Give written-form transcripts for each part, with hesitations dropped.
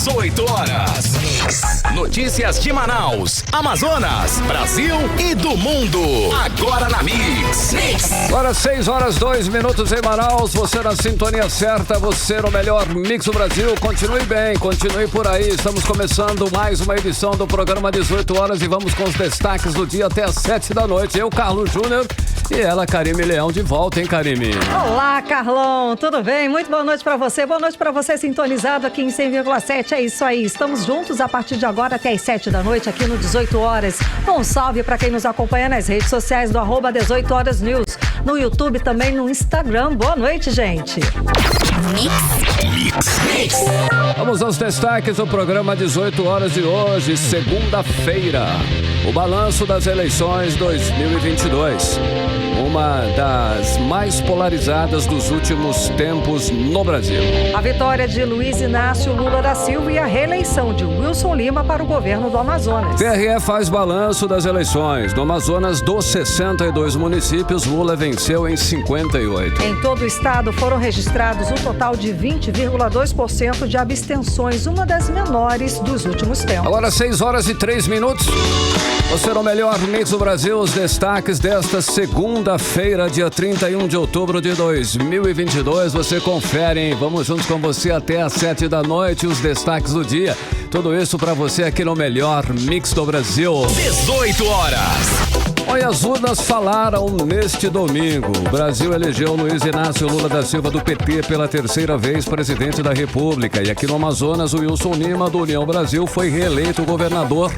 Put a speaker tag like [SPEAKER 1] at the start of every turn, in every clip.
[SPEAKER 1] 18 horas. Notícias de Manaus, Amazonas, Brasil e do mundo. Agora na Mix.
[SPEAKER 2] Agora 6 horas 2 minutos em Manaus. Você na sintonia certa, você no melhor Mix do Brasil. Continue bem, continue por aí. Estamos começando mais uma edição do programa 18 horas e vamos com os destaques do dia até às 7 da noite. Eu, Carlos Júnior, e ela, Karime Leão, de volta, hein, Karime?
[SPEAKER 3] Olá, Carlão, tudo bem? Muito boa noite pra você. Boa noite pra você sintonizado aqui em 100,7. É isso aí, estamos juntos a partir de agora até às 7 da noite aqui no 18 horas. Um salve pra quem nos acompanha nas redes sociais do @18 horas news, no YouTube também, no Instagram. Boa noite, gente.
[SPEAKER 2] Mix. Vamos aos destaques do programa 18 horas de hoje, segunda-feira. O balanço das eleições 2022. Uma das mais polarizadas dos últimos tempos no Brasil.
[SPEAKER 3] A vitória de Luiz Inácio Lula da Silva e a reeleição de Wilson Lima para o governo do Amazonas.
[SPEAKER 2] TRE faz balanço das eleições. No Amazonas, dos 62 municípios, Lula venceu em 58.
[SPEAKER 3] Em todo o estado foram registrados um total de 20,2% de abstenções, uma das menores dos últimos tempos.
[SPEAKER 2] Agora 6 horas e 3 minutos. Você no melhor Mix do Brasil, os destaques desta segunda-feira, dia 31 de outubro de 2022. Você confere, hein? Vamos juntos com você até às 7 da noite, os destaques do dia. Tudo isso pra você aqui no melhor Mix do Brasil.
[SPEAKER 1] 18 horas.
[SPEAKER 2] Olha, as urnas falaram neste domingo. O Brasil elegeu Luiz Inácio Lula da Silva do PT pela terceira vez presidente da República. E aqui no Amazonas, o Wilson Lima do União Brasil foi reeleito governador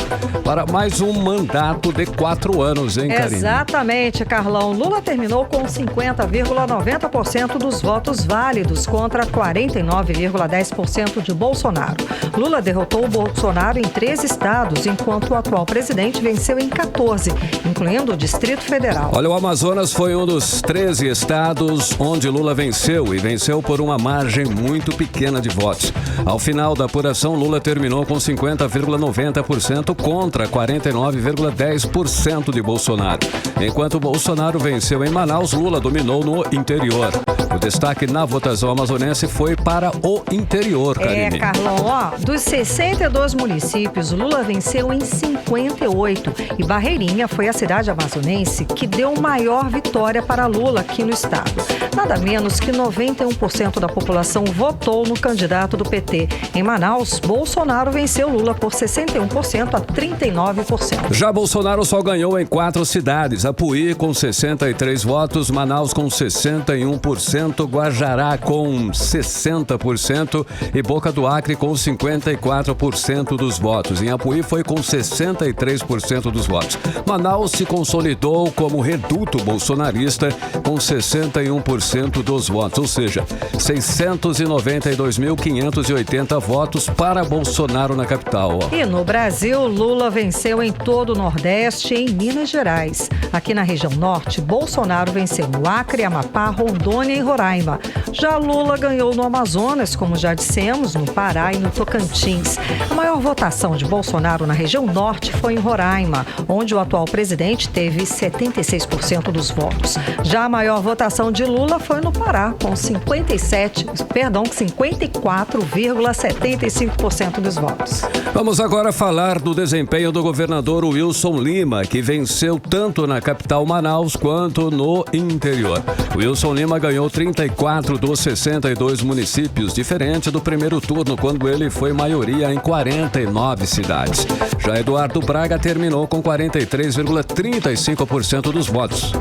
[SPEAKER 2] para mais um mandato de 4 anos, hein, Karine?
[SPEAKER 3] Exatamente, Carlão. Lula terminou com 50,90% dos votos válidos contra 49,10% de Bolsonaro. Lula derrotou o Bolsonaro em 13 estados, enquanto o atual presidente venceu em 14, incluindo o Distrito Federal.
[SPEAKER 2] Olha, o Amazonas foi um dos 13 estados onde Lula venceu e venceu por uma margem muito pequena de votos. Ao final da apuração, Lula terminou com 50,90% contra 49,10% de Bolsonaro. Enquanto Bolsonaro venceu em Manaus, Lula dominou no interior. O destaque na votação amazonense foi para o interior, Karine.
[SPEAKER 3] Carlão, dos 62 municípios, Lula venceu em 58 e Barreirinha foi a cidade amazonense que deu maior vitória para Lula aqui no estado. Nada menos que 91% da população votou no candidato do PT. Em Manaus, Bolsonaro venceu Lula por 61% a 39%.
[SPEAKER 2] Já Bolsonaro só ganhou em 4 cidades: Apuí com 63 votos, Manaus com 61%, Guajará com 60% e Boca do Acre com 54% dos votos. Em Apuí foi com 63% dos votos. Manaus se consolidou como reduto bolsonarista com 61% dos votos, ou seja, 692.580 votos para Bolsonaro na capital.
[SPEAKER 3] E no Brasil, Lula venceu em todo o Nordeste e em Minas Gerais. Aqui na região Norte, Bolsonaro venceu no Acre, Amapá, Rondônia e Roraima. Já Lula ganhou no Amazonas, como já dissemos, no Pará e no Tocantins. A maior votação de Bolsonaro na região Norte foi em Roraima, onde o atual presidente teve 76% dos votos. Já a maior votação de Lula foi no Pará, com 54,75% dos votos.
[SPEAKER 2] Vamos agora falar do desempenho do governador Wilson Lima, que venceu tanto na capital Manaus quanto no interior. Wilson Lima ganhou 34 dos 62 municípios, diferente do primeiro turno, quando ele foi maioria em 49 cidades. Já Eduardo Braga terminou com 43,35% dos votos.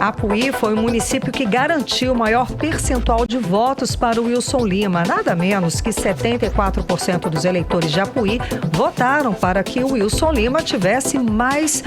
[SPEAKER 3] Apuí foi o município que garantiu o maior percentual de votos para o Wilson Lima. Nada menos que 74% dos eleitores de Apuí votaram para que o Wilson Lima tivesse mais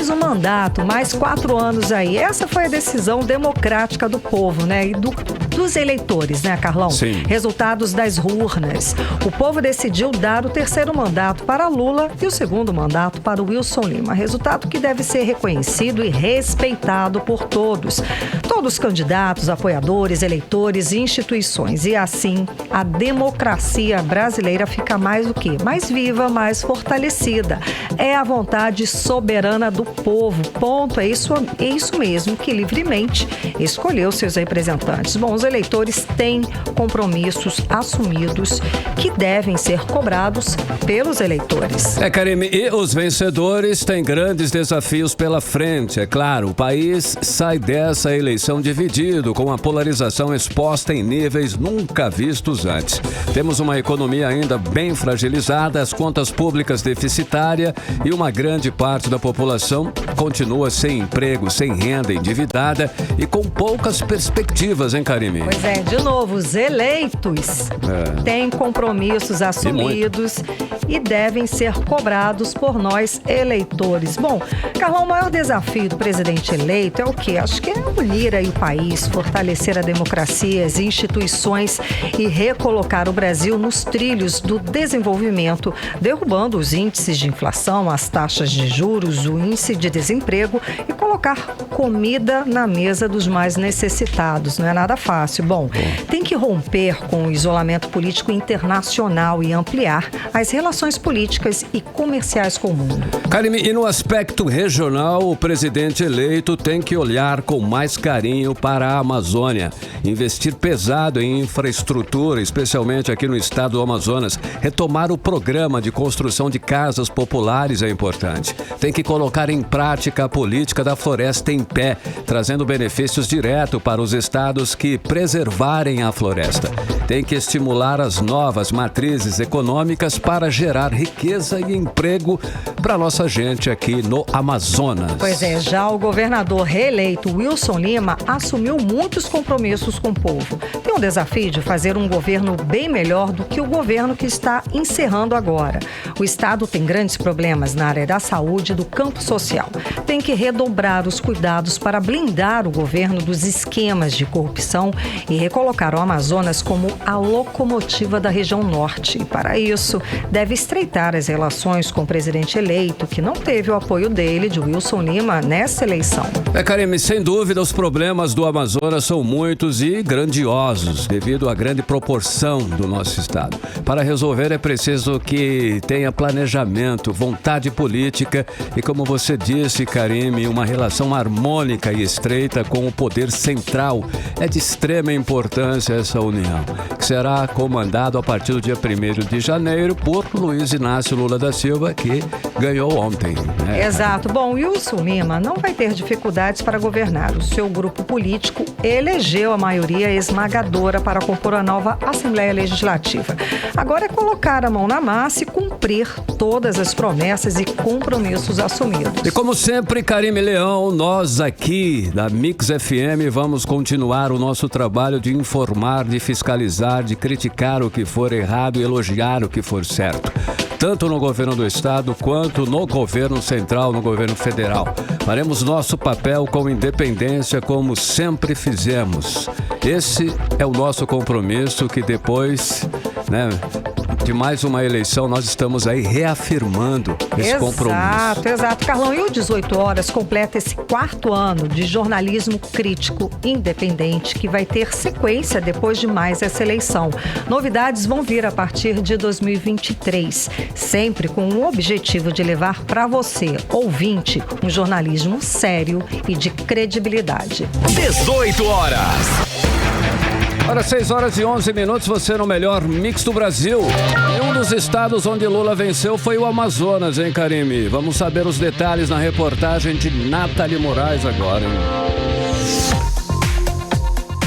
[SPEAKER 3] um mandato, mais 4 anos aí. Essa foi a decisão democrática do povo, né? E dos eleitores, né, Carlão?
[SPEAKER 2] Sim.
[SPEAKER 3] Resultados das urnas. O povo decidiu dar o 3º mandato para Lula e o 2º mandato para o Wilson Lima. Resultado que deve ser reconhecido e respeitado por todos. Todos os candidatos, apoiadores, eleitores e instituições. E assim, a democracia brasileira fica mais o quê? Mais viva, mais fortalecida. É a vontade soberana do povo. Ponto. É isso mesmo, que livremente escolheu seus representantes. Bom, os seus eleitores têm compromissos assumidos que devem ser cobrados pelos eleitores.
[SPEAKER 2] Karime, e os vencedores têm grandes desafios pela frente. É claro, o país sai dessa eleição dividido, com a polarização exposta em níveis nunca vistos antes. Temos uma economia ainda bem fragilizada, as contas públicas deficitárias e uma grande parte da população continua sem emprego, sem renda, endividada e com poucas perspectivas, hein, Karime?
[SPEAKER 3] Pois é, de novo, os eleitos têm compromissos assumidos e devem ser cobrados por nós, eleitores. Bom, Carlão, o maior desafio do presidente eleito é o quê? Acho que é unir aí o país, fortalecer a democracia, as instituições e recolocar o Brasil nos trilhos do desenvolvimento, derrubando os índices de inflação, as taxas de juros, o índice de desemprego e colocar comida na mesa dos mais necessitados. Não é nada fácil. Bom, tem que romper com o isolamento político internacional e ampliar as relações políticas e comerciais com o mundo.
[SPEAKER 2] Karime, e no aspecto regional, o presidente eleito tem que olhar com mais carinho para a Amazônia, investir pesado em infraestrutura, especialmente aqui no estado do Amazonas. Retomar o programa de construção de casas populares é importante. Tem que colocar em prática a política da floresta em pé, trazendo benefícios diretos para os estados que preservarem a floresta. Tem que estimular as novas matrizes econômicas para gerar riqueza e emprego para nossa gente aqui no Amazonas.
[SPEAKER 3] Pois é, já o governador reeleito Wilson Lima assumiu muitos compromissos com o povo. Tem um desafio de fazer um governo bem melhor do que o governo que está encerrando agora. O estado tem grandes problemas na área da saúde e do campo social. Tem que redobrar os cuidados para blindar o governo dos esquemas de corrupção e recolocar o Amazonas como a locomotiva da região norte. E para isso, deve estreitar as relações com o presidente eleito, que não teve o apoio dele, de Wilson Lima, nessa eleição.
[SPEAKER 2] Karime, sem dúvida, os problemas do Amazonas são muitos e grandiosos, devido à grande proporção do nosso estado. Para resolver é preciso que tenha planejamento, vontade política e, como você disse, Karime, uma relação harmônica e estreita com o poder central. É de extrema importância essa união, que será comandado a partir do dia 1º de janeiro por Luiz Inácio Lula da Silva, que ganhou ontem.
[SPEAKER 3] Exato. Bom, Wilson Lima não vai ter dificuldades para governar. O seu grupo político elegeu a maioria esmagadora para compor a nova Assembleia Legislativa. Agora é colocar a mão na massa e cumprir todas as promessas e compromissos assumidos.
[SPEAKER 2] E como sempre, Karime Leão, nós aqui da Mix FM vamos continuar o nosso trabalho de informar, de fiscalizar, de criticar o que for errado e elogiar o que for certo. Tanto no governo do estado quanto no governo central, no governo federal. Faremos nosso papel com independência, como sempre fizemos. Esse é o nosso compromisso que depois, de mais uma eleição, nós estamos aí reafirmando esse compromisso.
[SPEAKER 3] Exato. Carlão, e o 18 Horas completa esse 4º ano de jornalismo crítico independente, que vai ter sequência depois de mais essa eleição. Novidades vão vir a partir de 2023, sempre com o objetivo de levar para você, ouvinte, um jornalismo sério e de credibilidade.
[SPEAKER 1] 18 horas.
[SPEAKER 2] Ora, 6h11, você no melhor mix do Brasil. E um dos estados onde Lula venceu foi o Amazonas, hein, Karime? Vamos saber os detalhes na reportagem de Nathalie Moraes agora, hein?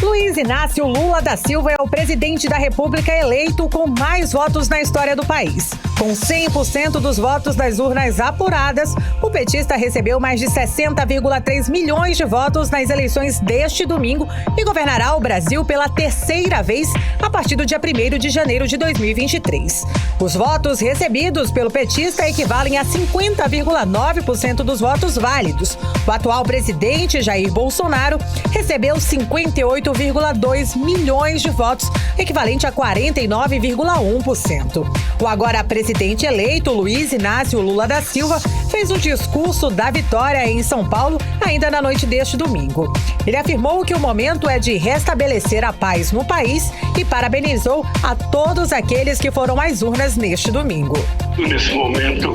[SPEAKER 4] Luiz Inácio Lula da Silva é o presidente da República eleito com mais votos na história do país. Com 100% dos votos das urnas apuradas, o petista recebeu mais de 60,3 milhões de votos nas eleições deste domingo e governará o Brasil pela 3ª vez a partir do dia 1º de janeiro de 2023. Os votos recebidos pelo petista equivalem a 50,9% dos votos válidos. O atual presidente, Jair Bolsonaro, recebeu 58,2 milhões de votos, equivalente a 49,1%. O agora presidente eleito, Luiz Inácio Lula da Silva, fez um discurso da vitória em São Paulo ainda na noite deste domingo. Ele afirmou que o momento é de restabelecer a paz no país e parabenizou a todos aqueles que foram às urnas neste domingo.
[SPEAKER 5] Nesse momento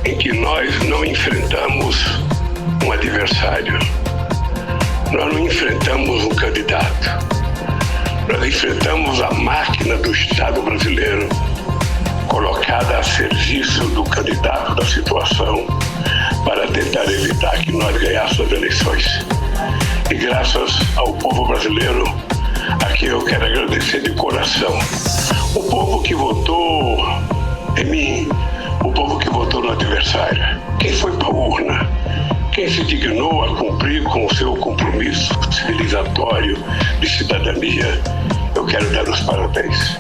[SPEAKER 5] em que nós não enfrentamos um adversário, nós não enfrentamos um candidato, Nós enfrentamos a máquina do Estado brasileiro, colocada a serviço do candidato da situação, para tentar evitar que nós ganhássemos as eleições. E graças ao povo brasileiro, a quem eu quero agradecer de coração, o povo que votou em mim, o povo que votou no adversário, quem foi para a urna, quem se dignou a cumprir com o seu compromisso civilizatório de cidadania, eu quero dar os parabéns.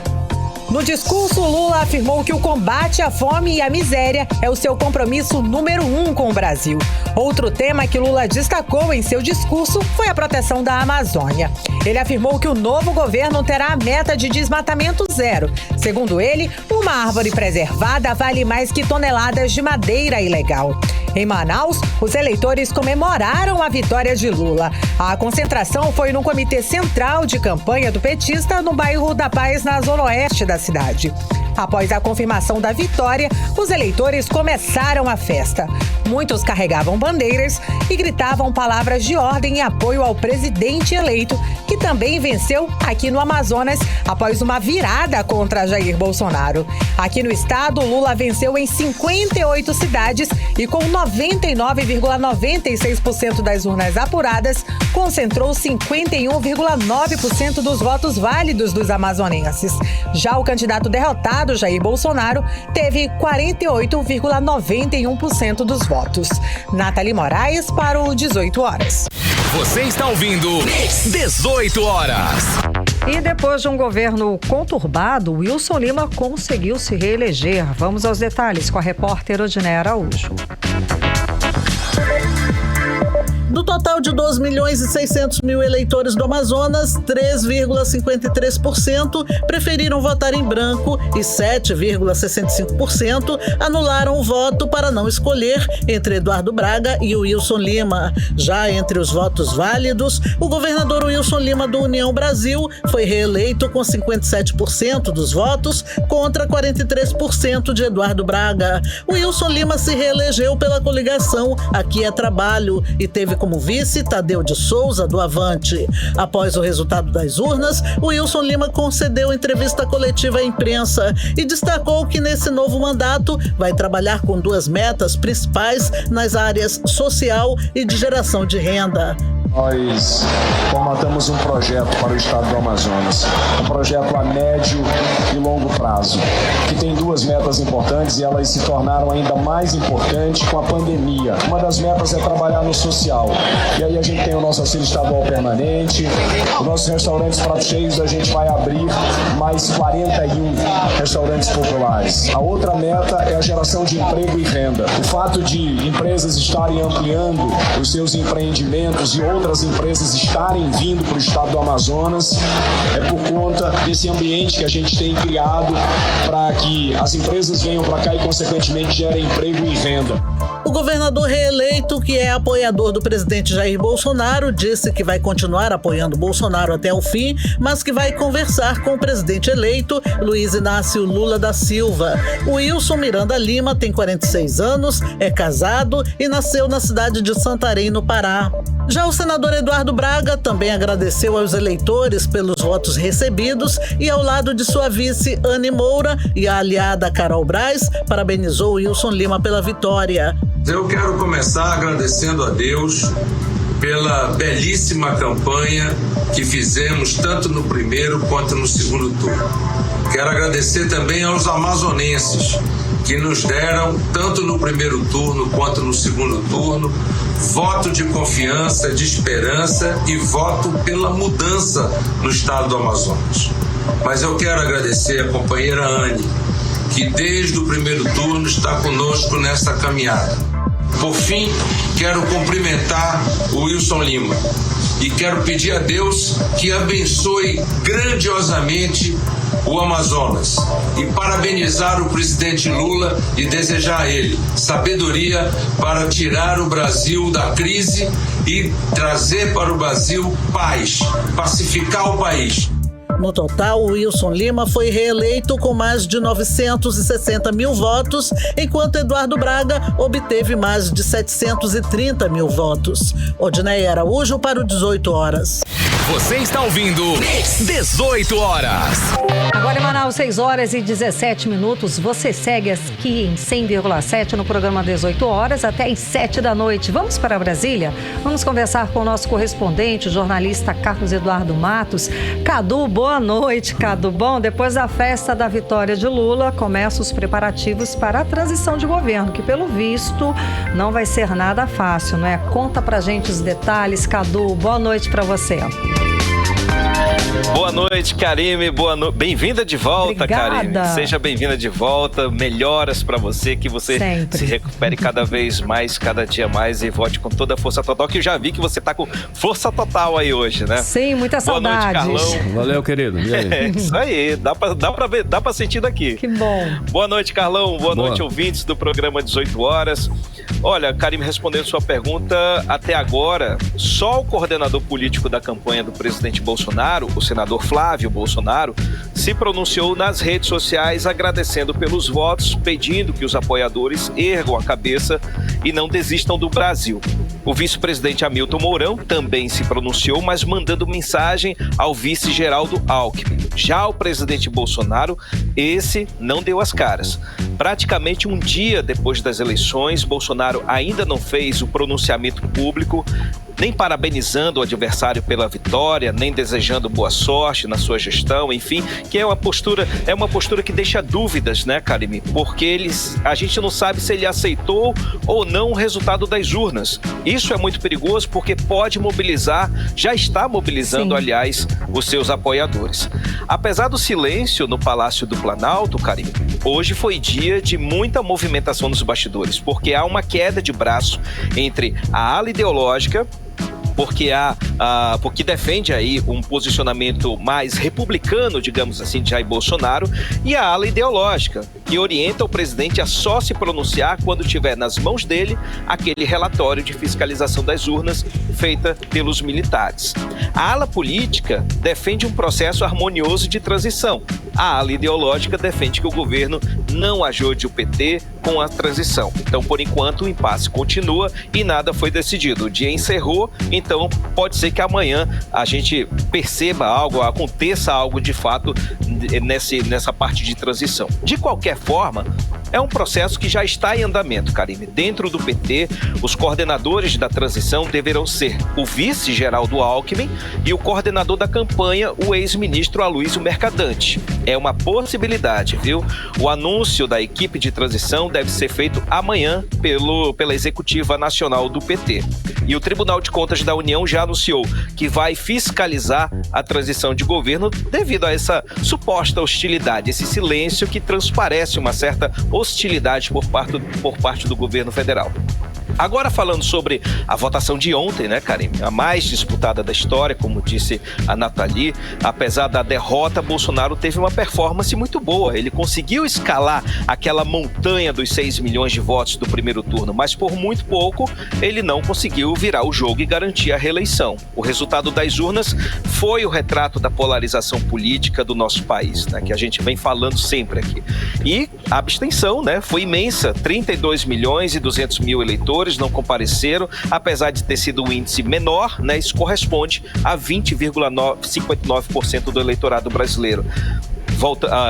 [SPEAKER 4] No discurso, Lula afirmou que o combate à fome e à miséria é o seu compromisso número 1 com o Brasil. Outro tema que Lula destacou em seu discurso foi a proteção da Amazônia. Ele afirmou que o novo governo terá a meta de desmatamento zero. Segundo ele, uma árvore preservada vale mais que toneladas de madeira ilegal. Em Manaus, os eleitores comemoraram a vitória de Lula. A concentração foi no Comitê Central de Campanha do petista no bairro da Paz, na zona oeste da cidade. Após a confirmação da vitória, os eleitores começaram a festa. Muitos carregavam bandeiras e gritavam palavras de ordem e apoio ao presidente eleito, que também venceu aqui no Amazonas após uma virada contra Jair Bolsonaro. Aqui no estado, Lula venceu em 58 cidades e com 99,96% das urnas apuradas, concentrou 51,9% dos votos válidos dos amazonenses. Já o candidato derrotado, Jair Bolsonaro, teve 48,91% dos votos. Nathalie Moraes para o 18 horas.
[SPEAKER 1] Você está ouvindo 18 horas.
[SPEAKER 3] E depois de um governo conturbado, Wilson Lima conseguiu se reeleger. Vamos aos detalhes com a repórter Odinea Araújo.
[SPEAKER 6] Do total de 2.600.000 eleitores do Amazonas, 3,53% preferiram votar em branco e 7,65% anularam o voto para não escolher entre Eduardo Braga e Wilson Lima. Já entre os votos válidos, o governador Wilson Lima do União Brasil foi reeleito com 57% dos votos contra 43% de Eduardo Braga. O Wilson Lima se reelegeu pela coligação Aqui é Trabalho e teve como vice Tadeu de Souza, do Avante. Após o resultado das urnas, Wilson Lima concedeu entrevista coletiva à imprensa e destacou que nesse novo mandato vai trabalhar com duas metas principais nas áreas social e de geração de renda.
[SPEAKER 7] Nós formatamos um projeto para o estado do Amazonas, um projeto a médio e longo prazo, que tem duas metas importantes e elas se tornaram ainda mais importantes com a pandemia. Uma das metas é trabalhar no social, e aí a gente tem o nosso auxílio estadual permanente, os nossos restaurantes pratos cheios, a gente vai abrir mais 41 restaurantes populares. A outra meta é a geração de emprego e renda. O fato de empresas estarem ampliando os seus empreendimentos e outras empresas estarem vindo para o estado do Amazonas é por conta desse ambiente que a gente tem criado para que as empresas venham para cá e, consequentemente, gerem emprego e renda.
[SPEAKER 6] O governador reeleito, que é apoiador do presidente Jair Bolsonaro, disse que vai continuar apoiando Bolsonaro até o fim, mas que vai conversar com o presidente eleito, Luiz Inácio Lula da Silva. O Wilson Miranda Lima tem 46 anos, é casado e nasceu na cidade de Santarém, no Pará. Já o senador Eduardo Braga também agradeceu aos eleitores pelos votos recebidos e, ao lado de sua vice Anne Moura e a aliada Carol Braz, parabenizou Wilson Lima pela vitória.
[SPEAKER 8] Eu quero começar agradecendo a Deus pela belíssima campanha que fizemos tanto no primeiro quanto no segundo turno. Quero agradecer também aos amazonenses que nos deram, tanto no primeiro turno quanto no segundo turno, voto de confiança, de esperança e voto pela mudança no estado do Amazonas. Mas eu quero agradecer a companheira Anne, que desde o primeiro turno está conosco nessa caminhada. Por fim, quero cumprimentar o Wilson Lima e quero pedir a Deus que abençoe grandiosamente o Amazonas e parabenizar o presidente Lula e desejar a ele sabedoria para tirar o Brasil da crise e trazer para o Brasil paz, pacificar o país.
[SPEAKER 6] No total, o Wilson Lima foi reeleito com mais de 960 mil votos, enquanto Eduardo Braga obteve mais de 730 mil votos. Odinea Araújo para o 18 horas.
[SPEAKER 1] Você está ouvindo 18 horas.
[SPEAKER 3] Agora em Manaus, 6 horas e 17 minutos. Você segue aqui em 100,7 no programa 18 horas até às 7 da noite. Vamos para Brasília? Vamos conversar com o nosso correspondente, o jornalista Carlos Eduardo Matos. Cadu, boa noite, Cadu. Bom, depois da festa da vitória de Lula, começam os preparativos para a transição de governo, que pelo visto não vai ser nada fácil, não é? Conta pra gente os detalhes, Cadu. Boa noite pra você.
[SPEAKER 9] Boa noite, Karime. Bem-vinda de volta, Karime. Seja bem-vinda de volta. Melhoras pra você, que você sempre se recupere cada vez mais, cada dia mais, e volte com toda a força total, que eu já vi que você tá com força total aí hoje, né?
[SPEAKER 3] Sim, muita saudade.
[SPEAKER 9] Boa noite, Carlão.
[SPEAKER 2] Valeu, querido. E aí?
[SPEAKER 9] É isso aí, dá pra ver, dá pra sentir daqui.
[SPEAKER 3] Que bom.
[SPEAKER 9] Boa noite, Carlão. Boa noite, ouvintes do programa 18 horas. Olha, Karime, respondendo sua pergunta, até agora, só o coordenador político da campanha do presidente Bolsonaro, o senador Flávio Bolsonaro, se pronunciou nas redes sociais agradecendo pelos votos, pedindo que os apoiadores ergam a cabeça e não desistam do Brasil. O vice-presidente Hamilton Mourão também se pronunciou, mas mandando mensagem ao vice Geraldo Alckmin. Já o presidente Bolsonaro, esse não deu as caras. Praticamente um dia depois das eleições, Bolsonaro ainda não fez o pronunciamento público, nem parabenizando o adversário pela vitória, nem desejando boa sorte na sua gestão, enfim, que é uma postura que deixa dúvidas, né, Karime? Porque a gente não sabe se ele aceitou ou não o resultado das urnas. Isso é muito perigoso porque pode mobilizar, já está mobilizando, aliás, os seus apoiadores. Apesar do silêncio no Palácio do Planalto, Karime, hoje foi dia de muita movimentação nos bastidores, porque há uma queda de braço entre a ala ideológica, porque defende aí um posicionamento mais republicano, digamos assim, de Jair Bolsonaro, e a ala ideológica, que orienta o presidente a só se pronunciar quando tiver nas mãos dele aquele relatório de fiscalização das urnas feita pelos militares. A ala política defende um processo harmonioso de transição. A ala ideológica defende que o governo não ajude o PT com a transição. Então, por enquanto, o impasse continua e nada foi decidido. O dia encerrou, então pode ser que amanhã a gente perceba algo, aconteça algo de fato nessa parte de transição. De qualquer forma, é um processo que já está em andamento, Karime. Dentro do PT, os coordenadores da transição deverão ser o vice Geraldo Alckmin e o coordenador da campanha, o ex-ministro Aloysio Mercadante. É uma possibilidade, viu? O anúncio da equipe de transição deve ser feito amanhã pela Executiva Nacional do PT. E o Tribunal de Contas da União já anunciou que vai fiscalizar a transição de governo devido a essa suposta hostilidade, esse silêncio que transparece uma certa hostilidade por parte do governo federal. Agora, falando sobre a votação de ontem, né, Karime? A mais disputada da história, como disse a Nathalie. Apesar da derrota, Bolsonaro teve uma performance muito boa. Ele conseguiu escalar aquela montanha dos 6 milhões de votos do primeiro turno, mas por muito pouco ele não conseguiu virar o jogo e garantir a reeleição. O resultado das urnas foi o retrato da polarização política do nosso país, né, que a gente vem falando sempre aqui. E a abstenção, né, foi imensa. 32 milhões e 200 mil eleitores não compareceram, apesar de ter sido um índice menor, né, isso corresponde a 20,59% do eleitorado brasileiro.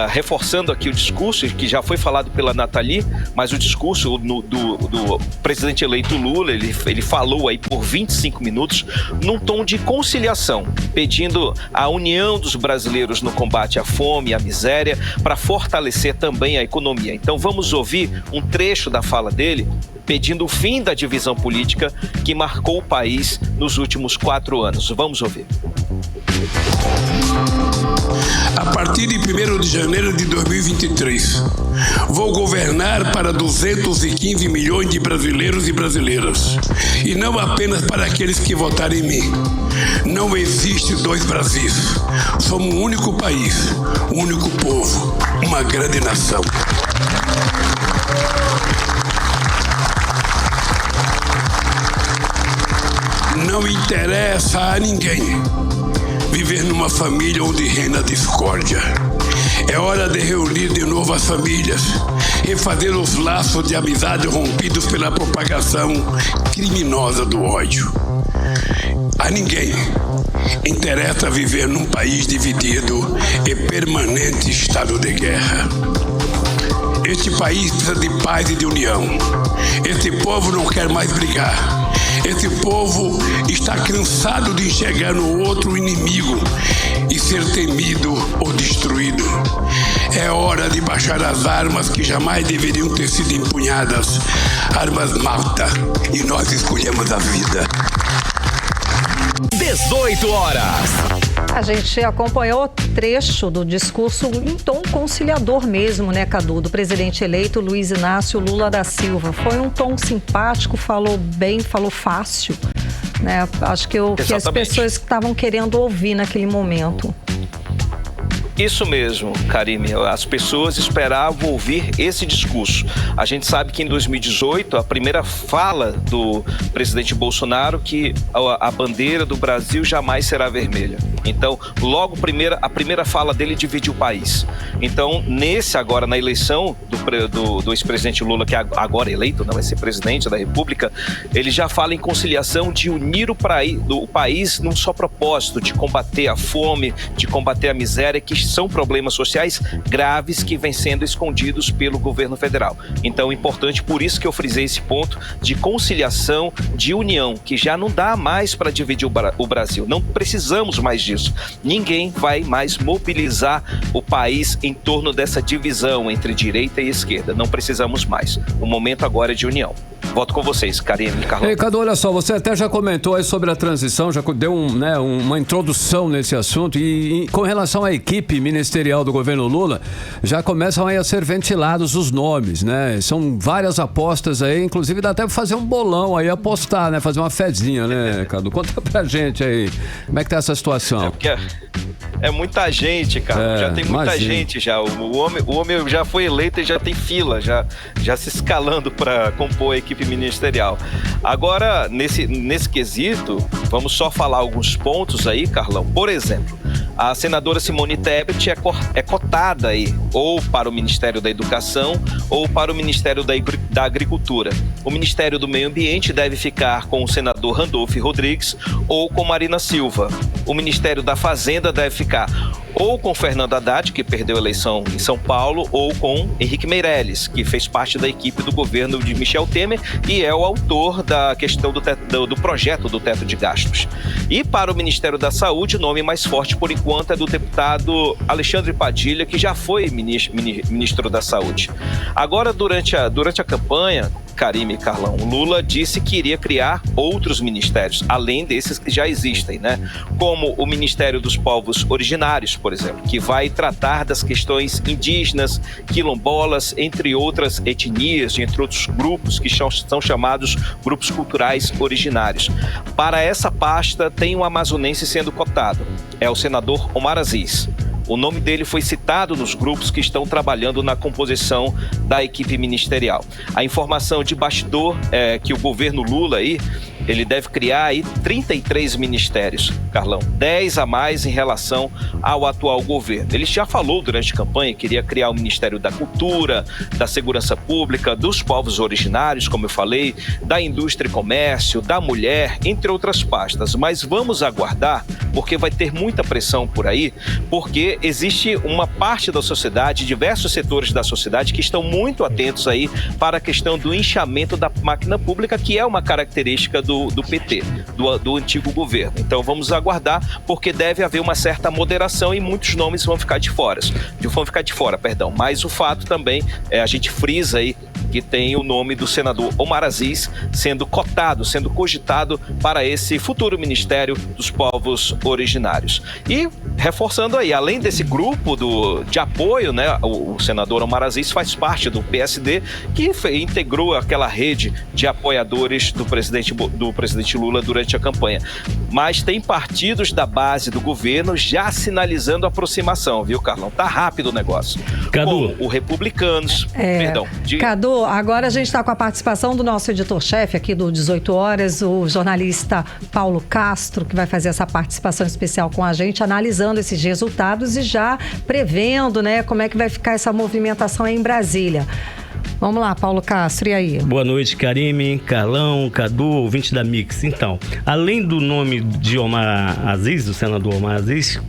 [SPEAKER 9] Reforçando aqui o discurso que já foi falado pela Nathalie, mas o discurso do presidente eleito Lula, ele falou aí por 25 minutos num tom de conciliação, pedindo a união dos brasileiros no combate à fome e à miséria para fortalecer também a economia. Então vamos ouvir um trecho da fala dele, pedindo o fim da divisão política que marcou o país nos últimos 4 anos. Vamos ouvir.
[SPEAKER 5] A partir de 1º de janeiro de 2023, vou governar para 215 milhões de brasileiros e brasileiras, e não apenas para aqueles que votaram em mim. Não existe 2 Brasis. Somos um único país, um único povo, uma grande nação. Não interessa a ninguém viver numa família onde reina a discórdia. É hora de reunir de novo as famílias, refazer os laços de amizade rompidos pela propagação criminosa do ódio. A ninguém, interessa viver num país dividido e permanente estado de guerra. Este país precisa de paz e de união. Esse povo não quer mais brigar. Esse povo está cansado de enxergar no outro inimigo e ser temido ou destruído. É hora de baixar as armas que jamais deveriam ter sido empunhadas. Armas matam e nós escolhemos a vida.
[SPEAKER 1] 18 horas.
[SPEAKER 3] A gente acompanhou o trecho do discurso em tom conciliador mesmo, né, Cadu, do presidente eleito Luiz Inácio Lula da Silva. Foi um tom simpático, falou bem, falou fácil, né? Acho que as pessoas estavam querendo ouvir naquele momento.
[SPEAKER 9] Isso mesmo, Karime. As pessoas esperavam ouvir esse discurso. A gente sabe que em 2018, a primeira fala do presidente Bolsonaro que a bandeira do Brasil jamais será vermelha. Então, logo a primeira fala dele dividiu o país. Então, agora na eleição do ex-presidente Lula, que agora é eleito, não vai ser presidente da República, ele já fala em conciliação de unir o país num só propósito, de combater a fome, de combater a miséria, que são problemas sociais graves que vêm sendo escondidos pelo governo federal. Então, importante, por isso que eu frisei esse ponto de conciliação, de união, que já não dá mais para dividir o Brasil. Não precisamos mais disso. Ninguém vai mais mobilizar o país em torno dessa divisão entre direita e esquerda. Não precisamos mais. O momento agora é de união. Volto com vocês, Karine e Carlão.
[SPEAKER 2] Ei, Cadu, olha só, você até já comentou aí sobre a transição, já deu uma introdução nesse assunto e com relação à equipe ministerial do governo Lula, já começam aí a ser ventilados os nomes, né? São várias apostas aí, inclusive dá até pra fazer um bolão aí, apostar, né? Fazer uma fezinha, né, Cadu? Conta pra gente aí, como é que tá essa situação?
[SPEAKER 9] É muita gente, cara. Já tem muita gente já. O homem já foi eleito e já tem fila, já se escalando para compor a equipe ministerial. Agora, nesse quesito, vamos só falar alguns pontos aí, Carlão. Por exemplo, a senadora Simone Tebet é cotada aí, ou para o Ministério da Educação, ou para o Ministério da Agricultura. O Ministério do Meio Ambiente deve ficar com o senador Randolph Rodrigues ou com Marina Silva. O Ministério da Fazenda deve ficar ou com Fernando Haddad, que perdeu a eleição em São Paulo, ou com Henrique Meirelles, que fez parte da equipe do governo de Michel Temer e é o autor da questão do projeto do teto de gastos. E para o Ministério da Saúde, o nome mais forte por enquanto é do deputado Alexandre Padilha, que já foi ministro da Saúde. Agora, durante a campanha, Karime e Carlão, Lula disse que iria criar outros ministérios, além desses que já existem, né? Como o Ministério dos Povos Originários, por exemplo, que vai tratar das questões indígenas, quilombolas, entre outras etnias, entre outros grupos que são chamados grupos culturais originários. Para essa pasta, tem um amazonense sendo cotado, é o senador Omar Aziz. O nome dele foi citado nos grupos que estão trabalhando na composição da equipe ministerial. A informação de bastidor é que o governo Lula aí, ele deve criar aí 33 ministérios, Carlão, 10 a mais em relação ao atual governo. Ele já falou durante a campanha que queria criar o Ministério da Cultura, da Segurança Pública, dos povos originários, como eu falei, da Indústria e Comércio, da Mulher, entre outras pastas. Mas vamos aguardar, porque vai ter muita pressão por aí, porque existe uma parte da sociedade, diversos setores da sociedade que estão muito atentos aí para a questão do inchamento da máquina pública, que é uma característica do PT, do antigo governo. Então vamos aguardar, porque deve haver uma certa moderação e muitos nomes vão ficar de fora. Mas o fato também, a gente frisa aí que tem o nome do senador Omar Aziz sendo cotado, sendo cogitado para esse futuro Ministério dos Povos Originários. E reforçando aí, além desse grupo de apoio, né, o senador Omar Aziz faz parte do PSD, que integrou aquela rede de apoiadores do presidente Lula durante a campanha. Mas tem partidos da base do governo já sinalizando aproximação, viu, Carlão? Tá rápido o negócio.
[SPEAKER 10] Cadu.
[SPEAKER 9] Como o Republicanos...
[SPEAKER 3] Cadu, agora a gente está com a participação do nosso editor-chefe aqui do 18 Horas, o jornalista Paulo Castro, que vai fazer essa participação especial com a gente, analisando esses resultados e já prevendo, né, como é que vai ficar essa movimentação aí em Brasília. Vamos lá, Paulo Castro, e aí?
[SPEAKER 10] Boa noite, Karime, Carlão, Cadu, ouvinte da Mix. Então, além do nome de Omar Aziz, do senador Omar Aziz,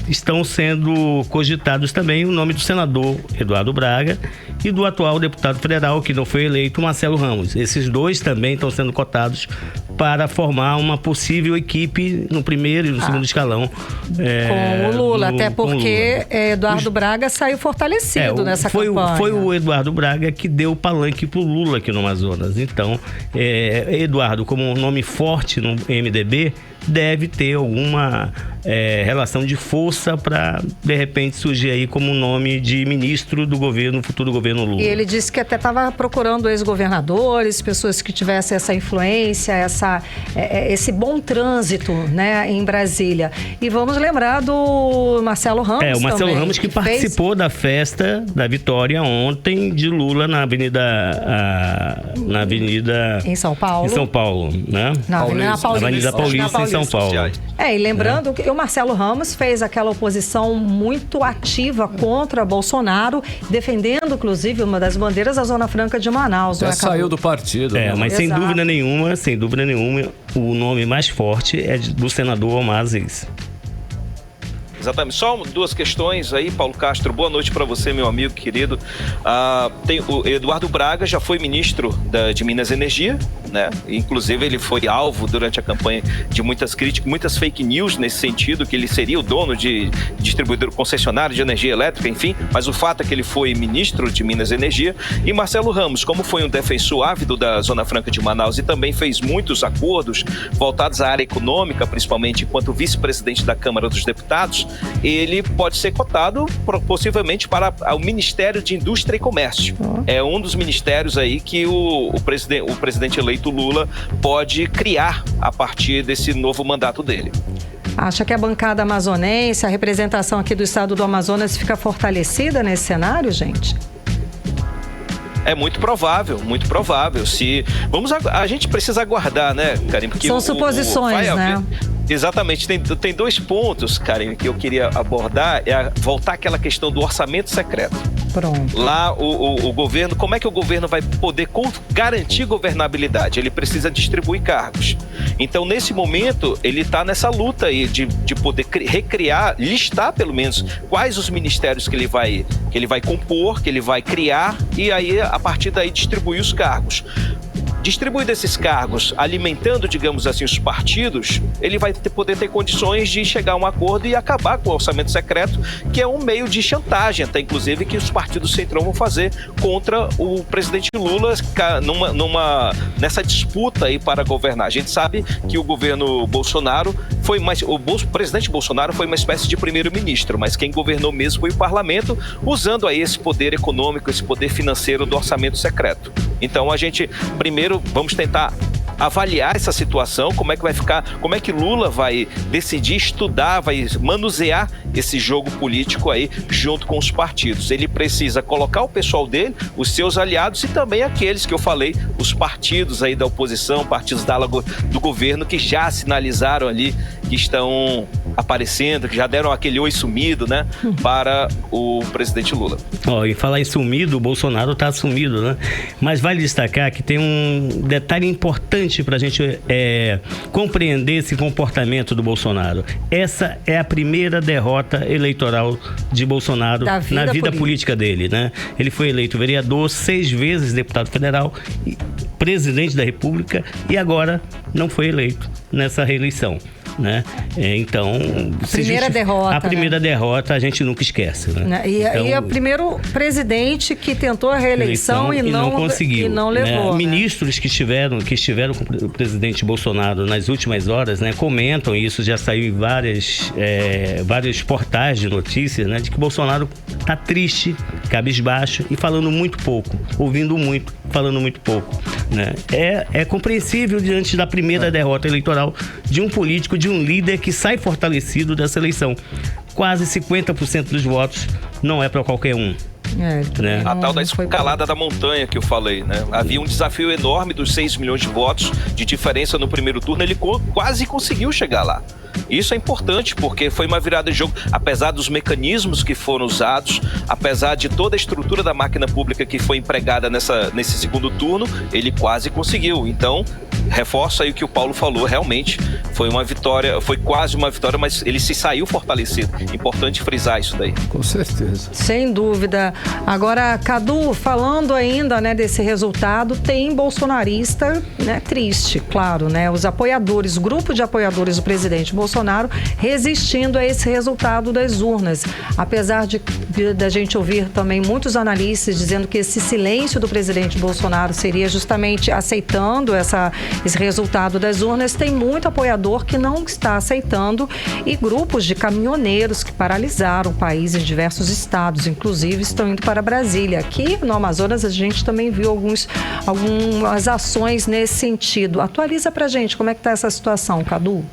[SPEAKER 10] estão sendo cogitados também o nome do senador Eduardo Braga e do atual deputado federal, que não foi eleito, Marcelo Ramos. Esses dois também estão sendo cotados para formar uma possível equipe no primeiro e no segundo escalão.
[SPEAKER 3] Com o Lula, até porque Eduardo Braga saiu fortalecido nessa campanha.
[SPEAKER 10] Foi o Eduardo Braga que deu o palanque para o Lula aqui no Amazonas. Então, Eduardo, como um nome forte no MDB, deve ter alguma relação de força para, de repente, surgir aí como nome de ministro do governo, futuro governo Lula.
[SPEAKER 3] E ele disse que até estava procurando ex-governadores, pessoas que tivessem essa influência, esse bom trânsito, né, em Brasília. E vamos lembrar do Marcelo Ramos
[SPEAKER 10] o Marcelo
[SPEAKER 3] também,
[SPEAKER 10] Ramos que participou da festa da vitória ontem de Lula na Avenida...
[SPEAKER 3] Em São Paulo.
[SPEAKER 10] Em São Paulo, né?
[SPEAKER 3] Na
[SPEAKER 10] Avenida Paulista, em São Paulo.
[SPEAKER 3] E lembrando que o Marcelo Ramos fez aquela oposição muito ativa contra Bolsonaro, defendendo, inclusive, uma das bandeiras da Zona Franca de Manaus.
[SPEAKER 2] Já saiu do partido.
[SPEAKER 10] Mas sem dúvida nenhuma, o nome mais forte é do senador Omar Aziz.
[SPEAKER 9] Exatamente. Só duas questões aí, Paulo Castro. Boa noite para você, meu amigo querido. O Eduardo Braga já foi ministro de Minas e Energia, né? Inclusive, ele foi alvo durante a campanha de muitas críticas, muitas fake news nesse sentido, que ele seria o dono de distribuidor concessionário de energia elétrica, enfim. Mas o fato é que ele foi ministro de Minas e Energia. E Marcelo Ramos, como foi um defensor ávido da Zona Franca de Manaus e também fez muitos acordos voltados à área econômica, principalmente enquanto vice-presidente da Câmara dos Deputados, ele pode ser cotado possivelmente para o Ministério de Indústria e Comércio. É um dos ministérios aí que o presidente eleito Lula pode criar a partir desse novo mandato dele.
[SPEAKER 3] Acha que a bancada amazonense, a representação aqui do estado do Amazonas fica fortalecida nesse cenário, gente?
[SPEAKER 9] É muito provável, muito provável. A gente precisa aguardar, né, Karime? Porque
[SPEAKER 3] são suposições, né?
[SPEAKER 9] Exatamente. Tem dois pontos, Karime, que eu queria abordar. Voltar àquela questão do orçamento secreto.
[SPEAKER 3] Pronto.
[SPEAKER 9] Lá, o governo, como é que o governo vai poder garantir governabilidade? Ele precisa distribuir cargos. Então, nesse momento, ele está nessa luta aí de poder recriar, listar pelo menos quais os ministérios que ele vai compor, que ele vai criar, e aí, a partir daí, distribuir os cargos. Distribuindo esses cargos, alimentando, digamos assim, os partidos, ele vai poder ter condições de chegar a um acordo e acabar com o orçamento secreto, que é um meio de chantagem, até inclusive que os partidos centrão vão fazer contra o presidente Lula nessa disputa aí para governar. A gente sabe que o governo Bolsonaro o presidente Bolsonaro foi uma espécie de primeiro-ministro, mas quem governou mesmo foi o parlamento, usando aí esse poder econômico, esse poder financeiro do orçamento secreto. Então a gente, primeiro, vamos tentar avaliar essa situação, como é que vai ficar, como é que Lula vai decidir, estudar, vai manusear esse jogo político aí junto com os partidos. Ele precisa colocar o pessoal dele, os seus aliados e também aqueles que eu falei, os partidos aí da oposição, partidos da ala do governo que já sinalizaram ali que estão aparecendo, que já deram aquele oi sumido, né, para o presidente Lula.
[SPEAKER 10] E falar em sumido, o Bolsonaro está sumido, né? Mas vale destacar que tem um detalhe importante para a gente compreender esse comportamento do Bolsonaro. Essa é a primeira derrota eleitoral de Bolsonaro na vida política dele, né? Ele foi eleito vereador, 6 vezes deputado federal, presidente da República e agora não foi eleito nessa reeleição. Né? Então, a primeira derrota a gente nunca esquece, né?
[SPEAKER 3] E é o primeiro presidente que tentou a reeleição e não conseguiu, e não levou,
[SPEAKER 10] né? Ministros que estiveram com o presidente Bolsonaro nas últimas horas, né, comentam isso, já saiu em vários portais de notícias, né, de que Bolsonaro está triste, cabisbaixo e falando muito pouco, ouvindo muito, falando muito pouco, né? É compreensível diante da primeira derrota eleitoral de um político, de um líder que sai fortalecido dessa eleição. Quase 50% dos votos não é para qualquer um.
[SPEAKER 9] Né? A tal da escalada da montanha que eu falei, né? Havia um desafio enorme dos 6 milhões de votos de diferença no primeiro turno, ele quase conseguiu chegar lá. Isso é importante porque foi uma virada de jogo, apesar dos mecanismos que foram usados, apesar de toda a estrutura da máquina pública que foi empregada nesse segundo turno, ele quase conseguiu. Então, reforça aí o que o Paulo falou, realmente foi uma vitória, foi quase uma vitória, mas ele se saiu fortalecido. Importante frisar isso daí.
[SPEAKER 2] Com certeza.
[SPEAKER 3] Sem dúvida. Agora, Cadu, falando ainda, né, desse resultado, tem bolsonarista, né, triste, claro, né? Os apoiadores, o grupo de apoiadores do presidente Bolsonaro resistindo a esse resultado das urnas. Apesar da gente ouvir também muitos analistas dizendo que esse silêncio do presidente Bolsonaro seria justamente aceitando esse resultado das urnas, tem muito apoiador que não está aceitando e grupos de caminhoneiros que paralisaram o país em diversos estados, inclusive estão indo para Brasília. Aqui no Amazonas a gente também viu algumas ações nesse sentido. Atualiza pra gente como é que está essa situação, Cadu.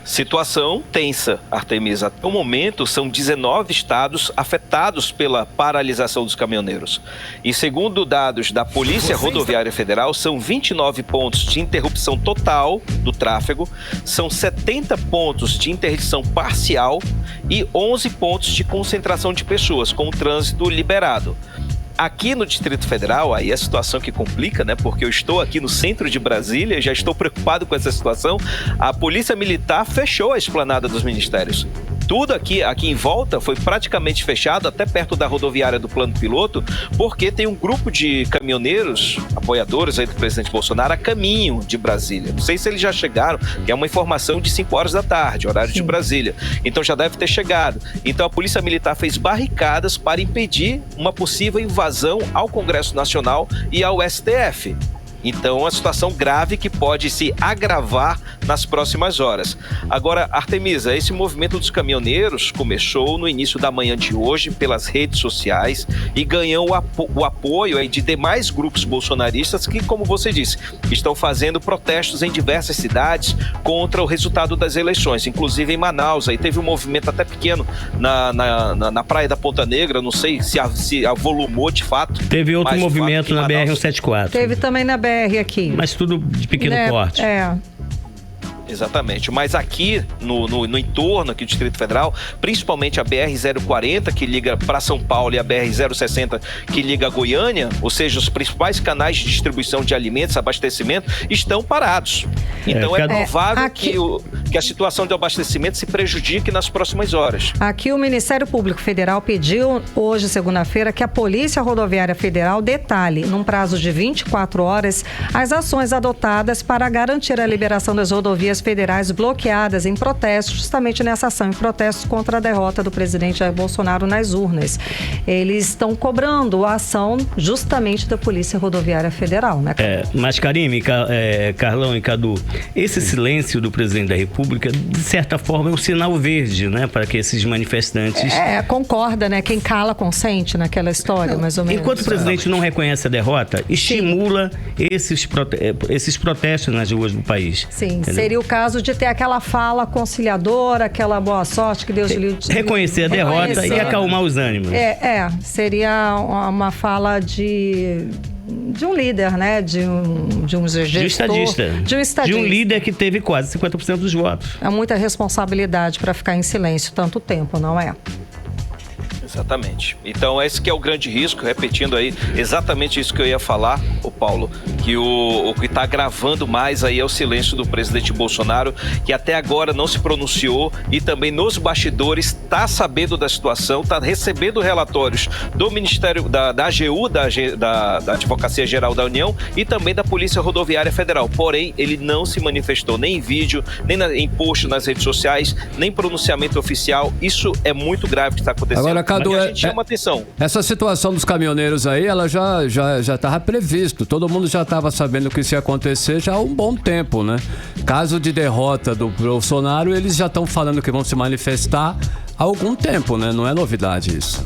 [SPEAKER 9] Situação tensa, Artemisa. Até o momento, são 19 estados afetados pela paralisação dos caminhoneiros. E segundo dados da Polícia Rodoviária Federal, são 29 pontos de interrupção total do tráfego, são 70 pontos de interdição parcial e 11 pontos de concentração de pessoas, com o trânsito liberado. Aqui no Distrito Federal, aí a situação que complica, né? Porque eu estou aqui no centro de Brasília, já estou preocupado com essa situação. A Polícia Militar fechou a esplanada dos ministérios. Tudo aqui em volta foi praticamente fechado, até perto da rodoviária do Plano Piloto, porque tem um grupo de caminhoneiros, apoiadores aí do presidente Bolsonaro, a caminho de Brasília. Não sei se eles já chegaram, que é uma informação de 5 horas da tarde, horário de Brasília. Então já deve ter chegado. Então a Polícia Militar fez barricadas para impedir uma possível invasão ao Congresso Nacional e ao STF. Então, uma situação grave que pode se agravar nas próximas horas. Agora, Artemisa, esse movimento dos caminhoneiros começou no início da manhã de hoje pelas redes sociais e ganhou o apoio aí de demais grupos bolsonaristas que, como você disse, estão fazendo protestos em diversas cidades contra o resultado das eleições. Inclusive em Manaus, aí teve um movimento até pequeno na Praia da Ponta Negra, não sei se avolumou de fato.
[SPEAKER 10] Teve outro movimento na BR-174.
[SPEAKER 3] Teve também na BR aqui.
[SPEAKER 10] Mas tudo de pequeno porte.
[SPEAKER 9] Exatamente, mas aqui no entorno aqui do Distrito Federal, principalmente a BR-040 que liga para São Paulo e a BR-060 que liga a Goiânia, ou seja, os principais canais de distribuição de alimentos, abastecimento, estão parados. Então é provável que a situação de abastecimento se prejudique nas próximas horas.
[SPEAKER 3] Aqui o Ministério Público Federal pediu hoje, segunda-feira, que a Polícia Rodoviária Federal detalhe, num prazo de 24 horas, as ações adotadas para garantir a liberação das rodovias federais bloqueadas em protestos, justamente nessa ação, em protestos contra a derrota do presidente Jair Bolsonaro nas urnas. Eles estão cobrando a ação justamente da Polícia Rodoviária Federal, né?
[SPEAKER 10] Mas Karime, Carlão e Cadu, esse silêncio do presidente da República, de certa forma, é um sinal verde, né, para que esses manifestantes...
[SPEAKER 3] Concorda, né? Quem cala consente naquela história, mais ou menos.
[SPEAKER 10] Enquanto o presidente não reconhece a derrota, estimula esses protestos nas ruas do país.
[SPEAKER 3] Sim, entendeu? Seria o caso de ter aquela fala conciliadora, aquela boa sorte que Deus lhe...
[SPEAKER 10] Reconhecer a derrota e acalmar os ânimos.
[SPEAKER 3] Seria uma fala de um líder, né? De um gestor, de um estadista.
[SPEAKER 10] De um líder que teve quase 50% dos votos.
[SPEAKER 3] É muita responsabilidade para ficar em silêncio tanto tempo, não é?
[SPEAKER 9] Exatamente. Então esse que é o grande risco, repetindo aí exatamente isso que eu ia falar, o Paulo, que o que está agravando mais aí é o silêncio do presidente Bolsonaro, que até agora não se pronunciou e também nos bastidores está sabendo da situação, está recebendo relatórios do Ministério da AGU, da Advocacia Geral da União e também da Polícia Rodoviária Federal. Porém, ele não se manifestou nem em vídeo, nem em post nas redes sociais, nem pronunciamento oficial. Isso é muito grave que está acontecendo.
[SPEAKER 2] Agora, Cadu,
[SPEAKER 9] a gente chama atenção.
[SPEAKER 2] Essa situação dos caminhoneiros aí, ela já estava previsto. Todo mundo já estava sabendo que isso ia acontecer já há um bom tempo, né? Caso de derrota do Bolsonaro, eles já estão falando que vão se manifestar há algum tempo, né? Não é novidade isso.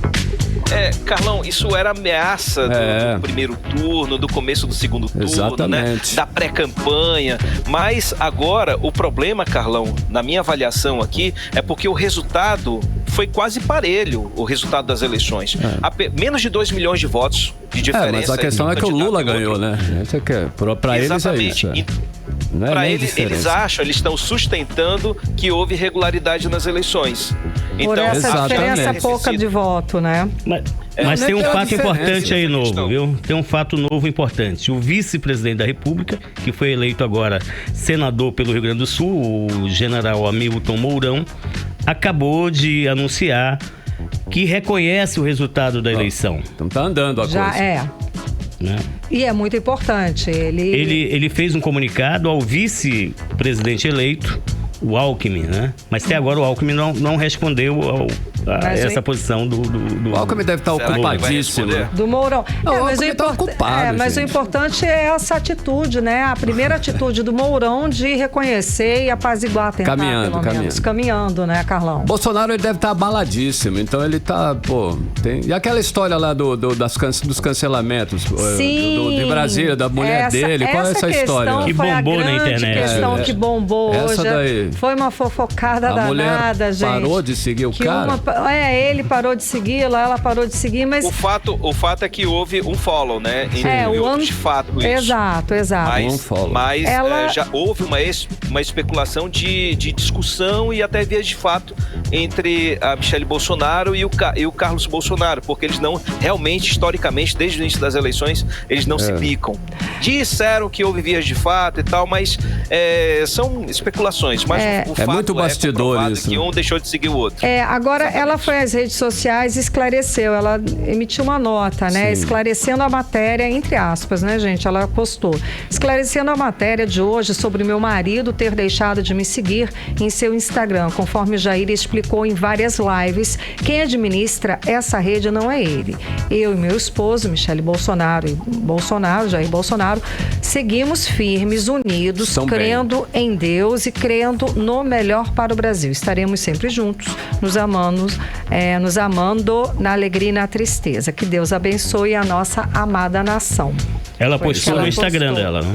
[SPEAKER 9] Carlão, isso era ameaça do primeiro turno, do começo do segundo turno,
[SPEAKER 2] exatamente,
[SPEAKER 9] né? Da pré-campanha. Mas agora, o problema, Carlão, na minha avaliação aqui, é porque o resultado foi quase parelho, o resultado das eleições. Menos de 2 milhões de votos de diferença.
[SPEAKER 2] Mas a questão é que o Lula ganhou, né? Para eles é isso.
[SPEAKER 9] Para eles estão sustentando que houve irregularidade nas eleições.
[SPEAKER 3] Por
[SPEAKER 9] então,
[SPEAKER 3] essa diferença pouca de voto, né?
[SPEAKER 10] Mas tem um fato importante aí novo, viu? Tem um fato novo importante. O vice-presidente da República, que foi eleito agora senador pelo Rio Grande do Sul, o general Hamilton Mourão, acabou de anunciar que reconhece o resultado da eleição.
[SPEAKER 2] Então tá andando a coisa.
[SPEAKER 3] Já é.
[SPEAKER 10] Né?
[SPEAKER 3] E é muito importante.
[SPEAKER 10] Ele fez um comunicado ao vice-presidente eleito, o Alckmin, né? Mas até agora o Alckmin não respondeu a essa posição do
[SPEAKER 2] o Alckmin deve estar ocupadíssimo.
[SPEAKER 3] Do Mourão.
[SPEAKER 2] Mas
[SPEAKER 3] o importante é essa atitude, né? A primeira atitude do Mourão de reconhecer e apaziguar, tentar, caminhando, né, Carlão?
[SPEAKER 2] Bolsonaro, ele deve estar abaladíssimo, então ele tá, E aquela história lá dos cancelamentos de Brasília, da mulher dele, qual é essa história?
[SPEAKER 10] Que bombou na internet.
[SPEAKER 3] Questão que bombou
[SPEAKER 2] essa
[SPEAKER 3] hoje.
[SPEAKER 2] Daí.
[SPEAKER 3] Foi uma fofocada danada,
[SPEAKER 2] mulher
[SPEAKER 3] gente.
[SPEAKER 2] Parou de seguir o cara?
[SPEAKER 3] Ele parou de segui-la, ela parou de seguir, mas...
[SPEAKER 9] O fato é que houve um follow, né? De fato isso.
[SPEAKER 3] Exato.
[SPEAKER 9] Mas já houve uma especulação de discussão e até vias de fato entre a Michele Bolsonaro e o Carlos Bolsonaro, porque eles não, realmente, historicamente, desde o início das eleições, eles não se bicam. Disseram que houve vias de fato e tal, mas são especulações. Mas o fato
[SPEAKER 2] muito bastidor isso.
[SPEAKER 9] Que um deixou de seguir o outro.
[SPEAKER 3] Agora ela foi às redes sociais e esclareceu, ela emitiu uma nota, né? Sim. Esclarecendo a matéria, entre aspas, né, gente? Ela postou. Esclarecendo a matéria de hoje sobre meu marido ter deixado de me seguir em seu Instagram, conforme Jair explicou em várias lives, quem administra essa rede não é ele. Eu e meu esposo, Michele Bolsonaro e Jair Bolsonaro, seguimos firmes, unidos, crendo em Deus e crendo no melhor para o Brasil. Estaremos sempre juntos, nos amando na alegria e na tristeza. Que Deus abençoe a nossa amada nação.
[SPEAKER 10] Ela postou no Instagram dela, né?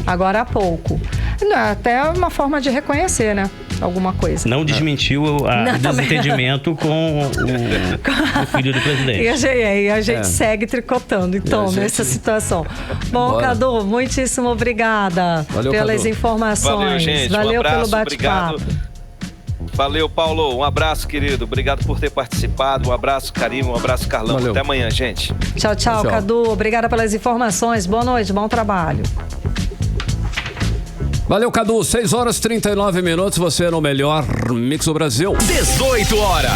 [SPEAKER 10] Agora há pouco. Não, até uma forma de reconhecer, né? Alguma coisa. Não desmentiu o desentendimento com o filho do presidente.
[SPEAKER 3] E a gente segue tricotando, então, nessa situação. Bom, Cadu, muitíssimo obrigada pelas informações.
[SPEAKER 9] Valeu, gente.
[SPEAKER 3] Valeu
[SPEAKER 9] abraço,
[SPEAKER 3] pelo bate-papo.
[SPEAKER 9] Valeu, Paulo. Um abraço, querido. Obrigado por ter participado. Um abraço, Carinho. Um abraço, Carlão. Valeu. Até amanhã, gente.
[SPEAKER 3] Tchau, Cadu. Obrigada pelas informações. Boa noite, bom trabalho.
[SPEAKER 2] Valeu, Cadu. 6h39. Você no melhor Mix do Brasil.
[SPEAKER 1] 18 horas.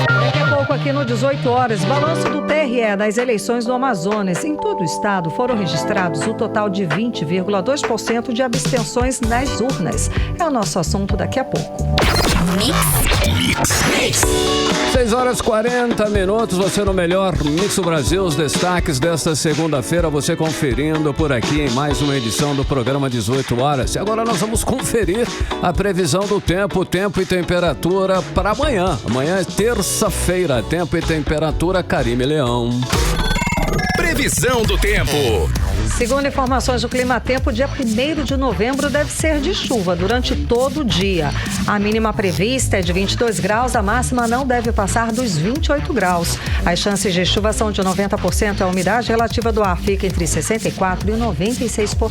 [SPEAKER 3] Daqui a pouco aqui no 18 horas, balanço do TRE das eleições do Amazonas. Em todo o estado foram registrados o total de 20,2% de abstenções nas urnas. É o nosso assunto daqui a pouco.
[SPEAKER 2] 6h40. Você no melhor Mix do Brasil. Os destaques desta segunda-feira, você conferindo por aqui em mais uma edição do programa 18 horas. E agora nós vamos conferir a previsão do tempo e temperatura para amanhã. Amanhã é terça-feira. Tempo e temperatura, Karime Leão.
[SPEAKER 1] Previsão do tempo.
[SPEAKER 3] Segundo informações do Climatempo, dia 1º de novembro deve ser de chuva durante todo o dia. A mínima prevista é de 22 graus, a máxima não deve passar dos 28 graus. As chances de chuva são de 90%, a umidade relativa do ar fica entre 64% e 96%.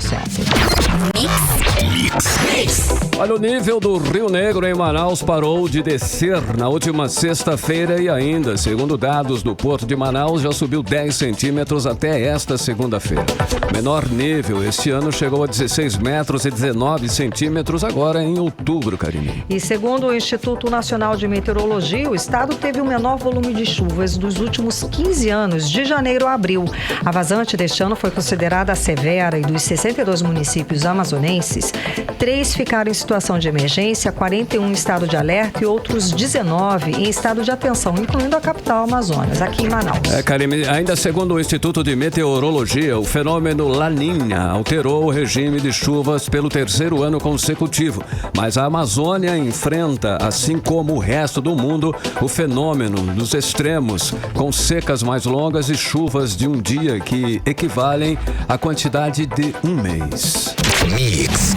[SPEAKER 2] Olha, o nível do Rio Negro em Manaus parou de descer na última sexta-feira e ainda, segundo dados do Porto de Manaus, já subiu 10 centímetros até esta segunda-feira. Menor nível este ano chegou a 16 metros e 19 centímetros agora em outubro, Karine.
[SPEAKER 3] E segundo o Instituto Nacional de Meteorologia, o estado teve o menor volume de chuvas dos últimos 15 anos, de janeiro a abril. A vazante deste ano foi considerada severa e dos 62 municípios amazonenses, 3 ficaram em situação de emergência, 41 em estado de alerta e outros 19 em estado de atenção, incluindo a capital Amazonas, aqui em Manaus.
[SPEAKER 2] Karine, ainda segundo o Instituto de Meteorologia, o fenômeno Laninha alterou o regime de chuvas pelo 3º ano consecutivo. Mas a Amazônia enfrenta, assim como o resto do mundo, o fenômeno dos extremos, com secas mais longas e chuvas de um dia que equivalem à quantidade de um mês.
[SPEAKER 1] Mix.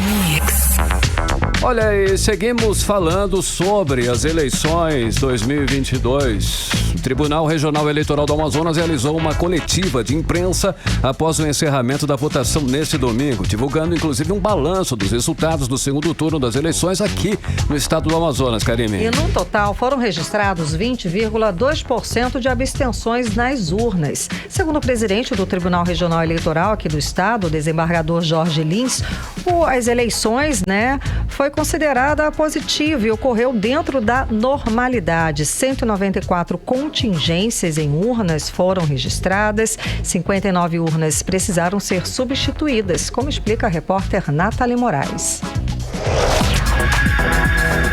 [SPEAKER 2] Olha, e seguimos falando sobre as eleições 2022. O Tribunal Regional Eleitoral do Amazonas realizou uma coletiva de imprensa após o encerramento da votação neste domingo, divulgando inclusive um balanço dos resultados do segundo turno das eleições aqui no estado do Amazonas, Karime.
[SPEAKER 3] E no total foram registrados 20,2% de abstenções nas urnas. Segundo o presidente do Tribunal Regional Eleitoral aqui do estado, o desembargador Jorge Lins, as eleições, foi considerada positiva e ocorreu dentro da normalidade. 194 contingências em urnas foram registradas, 59 urnas precisaram ser substituídas, como explica a repórter Nathalie Moraes.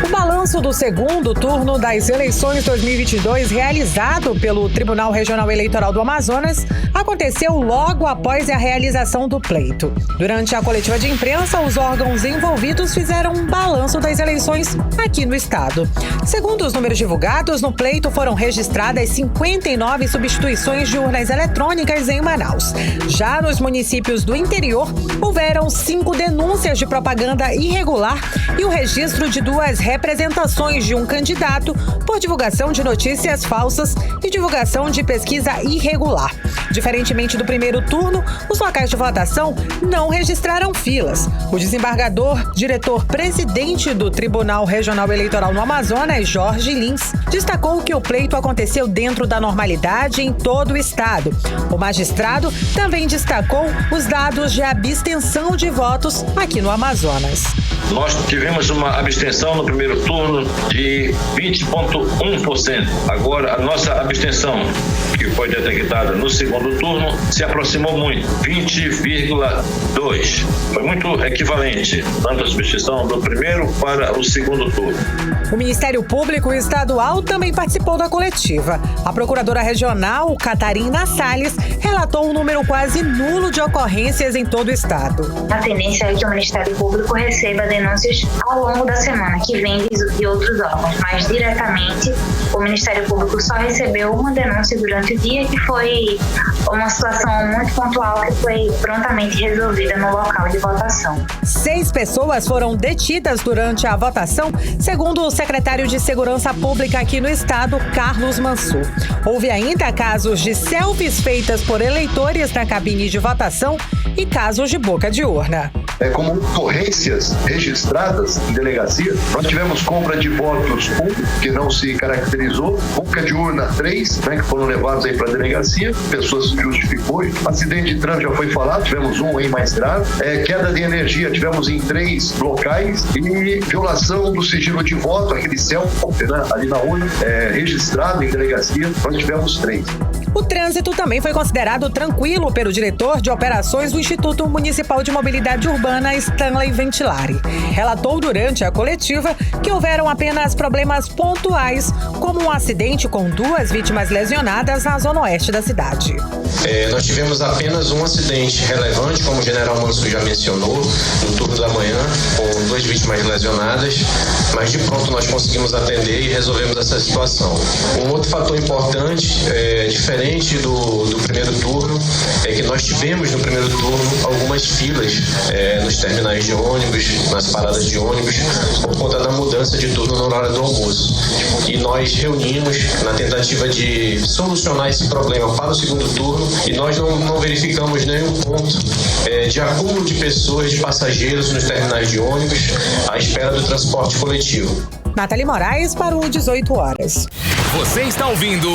[SPEAKER 4] O balanço do segundo turno das eleições 2022, realizado pelo Tribunal Regional Eleitoral do Amazonas, aconteceu logo após a realização do pleito. Durante a coletiva de imprensa, os órgãos envolvidos fizeram um balanço das eleições aqui no estado. Segundo os números divulgados, no pleito foram registradas 59 substituições de urnas eletrônicas em Manaus. Já nos municípios do interior, houveram 5 denúncias de propaganda irregular e o registro de 2 representações de um candidato por divulgação de notícias falsas e divulgação de pesquisa irregular. Diferentemente do primeiro turno, os locais de votação não registraram filas. O desembargador, diretor-presidente do Tribunal Regional Eleitoral no Amazonas, Jorge Lins, destacou que o pleito aconteceu dentro da normalidade em todo o estado. O magistrado também destacou os dados de abstenção de votos aqui no Amazonas.
[SPEAKER 11] Nós tivemos uma abstenção no primeiro turno de 20,1%. Agora, a nossa abstenção, que foi detectada no segundo turno, se aproximou muito, 20,2%. Foi muito equivalente, tanto a substituição do primeiro para o segundo turno.
[SPEAKER 4] O Ministério Público Estadual também participou da coletiva. A procuradora regional, Catarina Salles, relatou um número quase nulo de ocorrências em todo o estado.
[SPEAKER 12] A tendência é que o Ministério Público receba denúncias ao longo da semana, que vem de outros órgãos, mas diretamente o Ministério Público só recebeu uma denúncia durante o dia, que foi uma situação muito pontual que foi prontamente resolvida no local de votação.
[SPEAKER 4] 6 pessoas foram detidas durante a votação, segundo o secretário de Segurança Pública aqui no estado, Carlos Mansur. Houve ainda casos de selfies feitas por eleitores na cabine de votação e casos de boca de urna.
[SPEAKER 13] Como ocorrências registradas em delegacia, nós tivemos compra de votos 1, que não se caracterizou, boca de urna 3, que foram levados aí para a delegacia, pessoas se justificou. Acidente de trânsito já foi falado, tivemos um aí mais grave. Queda de energia tivemos em 3 locais e violação do sigilo de voto, aquele selfie, ali na urna, registrado em delegacia, nós tivemos 3.
[SPEAKER 4] O trânsito também foi considerado tranquilo pelo diretor de operações do Instituto Municipal de Mobilidade Urbana, Stanley Ventilari. Relatou durante a coletiva que houveram apenas problemas pontuais, como um acidente com 2 vítimas lesionadas na zona oeste da cidade.
[SPEAKER 14] Nós tivemos apenas um acidente relevante, como o general Mansur já mencionou, no turno da manhã, com 2 vítimas lesionadas, mas de pronto nós conseguimos atender e resolvemos essa situação. Um outro fator importante, diferente do primeiro turno, é que nós tivemos no primeiro turno algumas filas nos terminais de ônibus, nas paradas de ônibus, por conta da mudança de turno no horário do almoço. E nós reunimos na tentativa de solucionar esse problema para o segundo turno e nós não verificamos nenhum ponto de acúmulo de pessoas, de passageiros nos terminais de ônibus à espera do transporte coletivo.
[SPEAKER 4] Nathalie Moraes para o 18 horas.
[SPEAKER 1] Você está ouvindo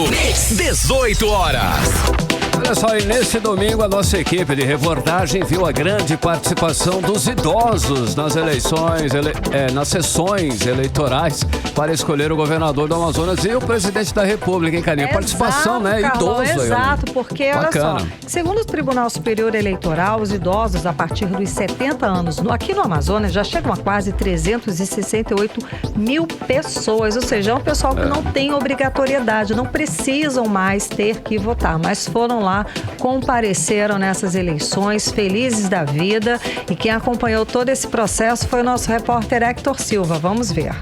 [SPEAKER 1] 18 horas.
[SPEAKER 2] Olha só, e nesse domingo a nossa equipe de reportagem viu a grande participação dos idosos nas eleições, nas sessões eleitorais para escolher o governador do Amazonas e o presidente da República, hein, Carinha? Participação,
[SPEAKER 3] Carlão,
[SPEAKER 2] idoso.
[SPEAKER 3] Exato, porque,
[SPEAKER 2] bacana.
[SPEAKER 3] Olha só, segundo o Tribunal Superior Eleitoral, os idosos a partir dos 70 anos aqui no Amazonas já chegam a quase 368 mil pessoas, ou seja, é um pessoal que não tem obrigatoriedade, não precisam mais ter que votar, mas foram lá, compareceram nessas eleições, felizes da vida, e quem acompanhou todo esse processo foi o nosso repórter Hector Silva. Vamos ver.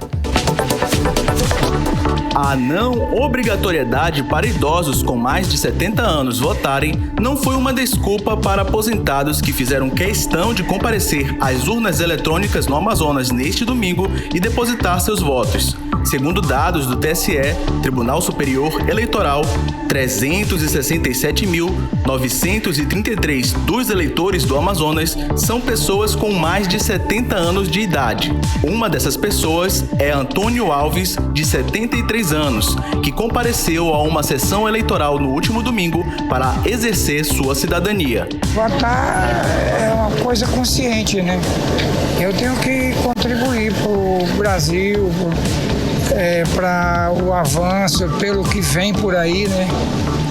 [SPEAKER 15] A não obrigatoriedade para idosos com mais de 70 anos votarem não foi uma desculpa para aposentados que fizeram questão de comparecer às urnas eletrônicas no Amazonas neste domingo e depositar seus votos. Segundo dados do TSE, Tribunal Superior Eleitoral, 367.933 dos eleitores do Amazonas são pessoas com mais de 70 anos de idade. Uma dessas pessoas é Antônio Alves, de 73 anos, que compareceu a uma sessão eleitoral no último domingo para exercer sua cidadania.
[SPEAKER 16] Votar é uma coisa consciente, né? Eu tenho que contribuir para o Brasil, para o avanço, pelo que vem por aí, né?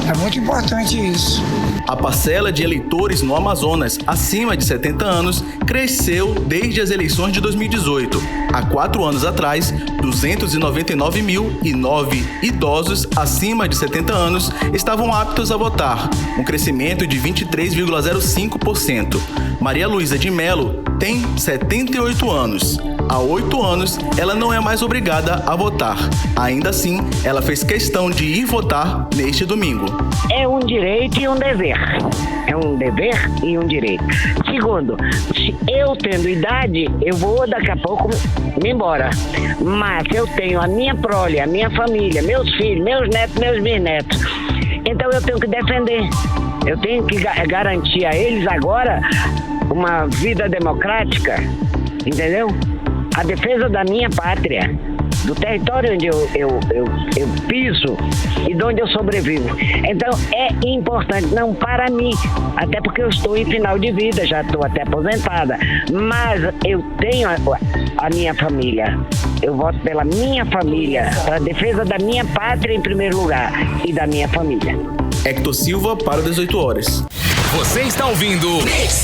[SPEAKER 16] É muito importante isso.
[SPEAKER 15] A parcela de eleitores no Amazonas acima de 70 anos cresceu desde as eleições de 2018. Há 4 anos atrás, 299.009 idosos acima de 70 anos estavam aptos a votar, um crescimento de 23,05%. Maria Luísa de Melo tem 78 anos. Há 8 anos, ela não é mais obrigada a votar. Ainda assim, ela fez questão de ir votar neste domingo.
[SPEAKER 17] É um direito e um dever. É um dever e um direito. Segundo, se eu tendo idade, eu vou daqui a pouco me embora. Mas eu tenho a minha prole, a minha família, meus filhos, meus netos, meus bisnetos. Então eu tenho que defender. Eu tenho que garantir a eles agora uma vida democrática, entendeu? A defesa da minha pátria, do território onde eu piso e de onde eu sobrevivo. Então é importante, não para mim, até porque eu estou em final de vida, já estou até aposentada, mas eu tenho a minha família. Eu voto pela minha família, para a defesa da minha pátria em primeiro lugar e da minha família.
[SPEAKER 15] Hector Silva para 18 horas.
[SPEAKER 1] Você está ouvindo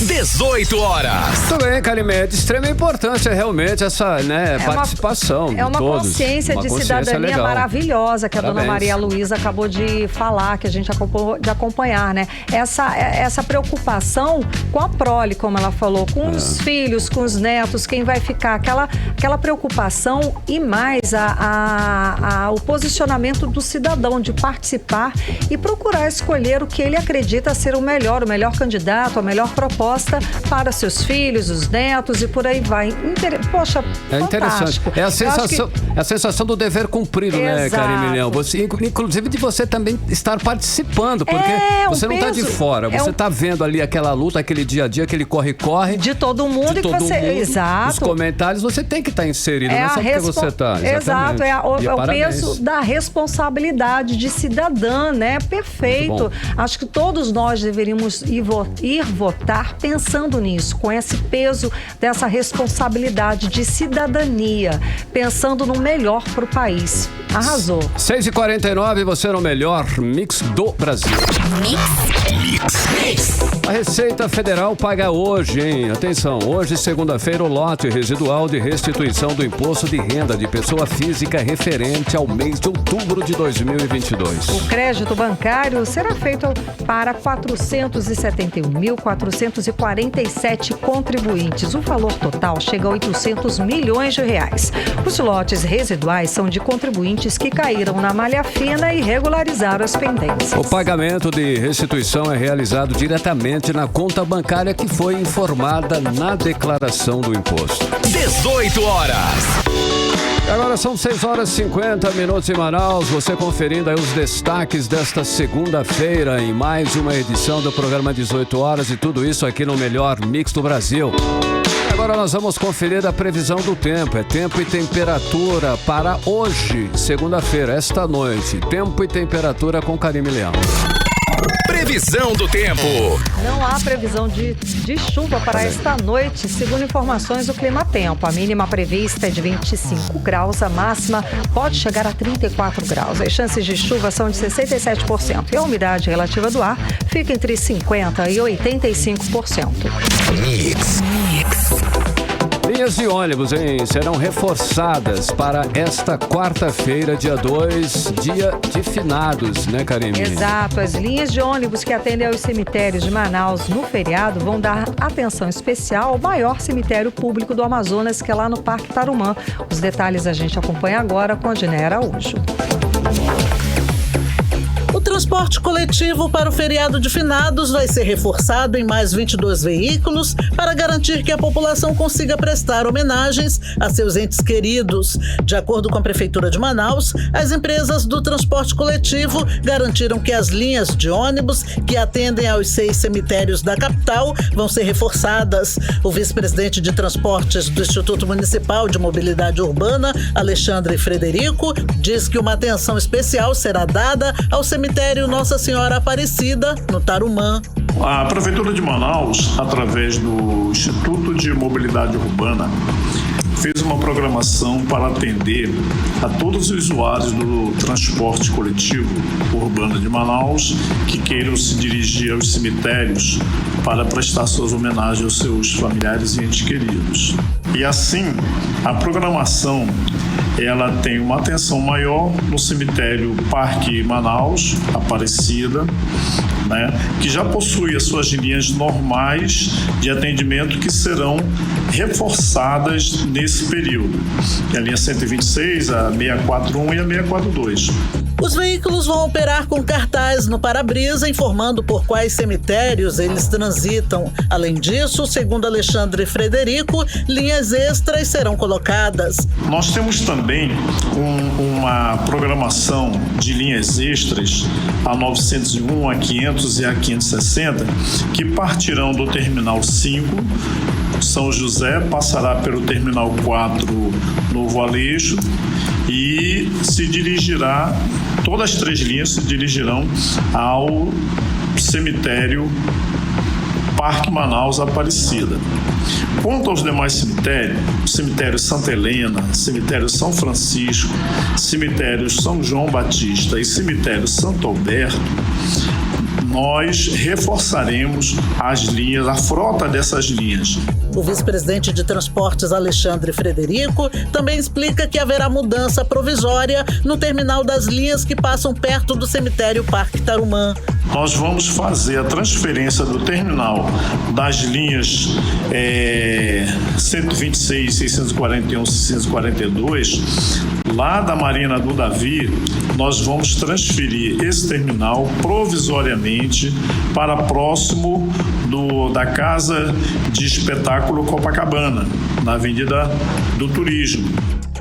[SPEAKER 1] 18 horas.
[SPEAKER 2] Tudo bem, Karime, é de extrema importância realmente essa participação de
[SPEAKER 3] todos. É uma consciência de cidadania
[SPEAKER 2] legal.
[SPEAKER 3] Maravilhosa que
[SPEAKER 2] Parabéns.
[SPEAKER 3] a dona Maria Luísa acabou de falar, que a gente acabou de acompanhar, né? Essa preocupação com a prole, como ela falou, com os filhos, com os netos, quem vai ficar, aquela preocupação e mais o posicionamento do cidadão de participar e procurar escolher o que ele acredita ser o melhor candidato, a melhor proposta para seus filhos, os netos e por aí vai. Poxa,
[SPEAKER 2] é interessante.
[SPEAKER 3] Fantástico.
[SPEAKER 2] É a sensação do dever cumprido, né, Karime Leão? Inclusive de você também estar participando, porque você não está de fora, você está vendo ali aquela luta, aquele dia a dia, aquele corre-corre.
[SPEAKER 3] De todo mundo e que você... Exato.
[SPEAKER 2] Os comentários, você tem que estar inserido, não é só porque você está.
[SPEAKER 3] Exato, é o peso da responsabilidade de cidadã, né? Perfeito. Acho que todos nós deveríamos ir votar pensando nisso, com esse peso dessa responsabilidade de cidadania, pensando no melhor para o país. Arrasou.
[SPEAKER 2] 6h49, você no melhor mix do Brasil. Mix. A Receita Federal paga hoje, hein? Atenção, hoje, segunda-feira, o lote residual de restituição do imposto de renda de pessoa física referente ao mês de outubro de 2022.
[SPEAKER 3] O crédito bancário será feito para 471.447 contribuintes. O valor total chega a 800 milhões de reais. Os lotes residuais são de contribuintes que caíram na malha fina e regularizaram as pendências.
[SPEAKER 2] O pagamento de restituição é realizado diretamente na conta bancária que foi informada na declaração do imposto.
[SPEAKER 1] 18 horas.
[SPEAKER 2] Agora são 6h50 em Manaus, você conferindo aí os destaques desta segunda-feira em mais uma edição do programa 18 horas e tudo isso aqui no melhor mix do Brasil. Agora nós vamos conferir a previsão do tempo, é tempo e temperatura para hoje, segunda-feira, esta noite, tempo e temperatura com Karime Leão.
[SPEAKER 1] Previsão do tempo.
[SPEAKER 3] Não há previsão de chuva para esta noite, segundo informações do Clima Tempo. A mínima prevista é de 25 graus, a máxima pode chegar a 34 graus. As chances de chuva são de 67% e a umidade relativa do ar fica entre 50% e 85%.
[SPEAKER 1] Mix.
[SPEAKER 2] Linhas de ônibus, serão reforçadas para esta quarta-feira, dia 2, dia de finados, né, Karime?
[SPEAKER 3] Exato. As linhas de ônibus que atendem aos cemitérios de Manaus no feriado vão dar atenção especial ao maior cemitério público do Amazonas, que é lá no Parque Tarumã. Os detalhes a gente acompanha agora com a Diné Araújo.
[SPEAKER 6] transporte coletivo para o feriado de finados vai ser reforçado em mais 22 veículos para garantir que a população consiga prestar homenagens a seus entes queridos. De acordo com a Prefeitura de Manaus, as empresas do transporte coletivo garantiram que as linhas de ônibus que atendem aos 6 cemitérios da capital vão ser reforçadas. O vice-presidente de transportes do Instituto Municipal de Mobilidade Urbana, Alexandre Frederico, diz que uma atenção especial será dada ao cemitério Nossa Senhora Aparecida, no Tarumã.
[SPEAKER 18] A Prefeitura de Manaus, através do Instituto de Mobilidade Urbana, fez uma programação para atender a todos os usuários do transporte coletivo urbano de Manaus que queiram se dirigir aos cemitérios para prestar suas homenagens aos seus familiares e entes queridos. E assim, a programação ela tem uma atenção maior no cemitério Parque Manaus, Aparecida, que já possui as suas linhas normais de atendimento que serão reforçadas nesse período. A linha 126, a 641 e a 642.
[SPEAKER 6] Os veículos vão operar com cartaz no para-brisa informando por quais cemitérios eles transitam. Além disso, segundo Alexandre Frederico, linhas extras serão colocadas.
[SPEAKER 18] Nós temos também uma programação de linhas extras, a 901, a 500 e a 560, que partirão do Terminal 5, São José, passará pelo Terminal 4, Novo Aleixo, e se dirigirá, todas as 3 linhas se dirigirão ao cemitério Parque Manaus Aparecida. Quanto aos demais cemitérios, cemitério Santa Helena, cemitério São Francisco, cemitério São João Batista e cemitério Santo Alberto, nós reforçaremos as linhas, a frota dessas linhas.
[SPEAKER 6] O vice-presidente de Transportes, Alexandre Frederico, também explica que haverá mudança provisória no terminal das linhas que passam perto do cemitério Parque Tarumã.
[SPEAKER 18] Nós vamos fazer a transferência do terminal das linhas 126, 641, 642, lá da Marina do Davi. Nós vamos transferir esse terminal provisoriamente para próximo da Casa de Espetáculo Copacabana, na Avenida do Turismo.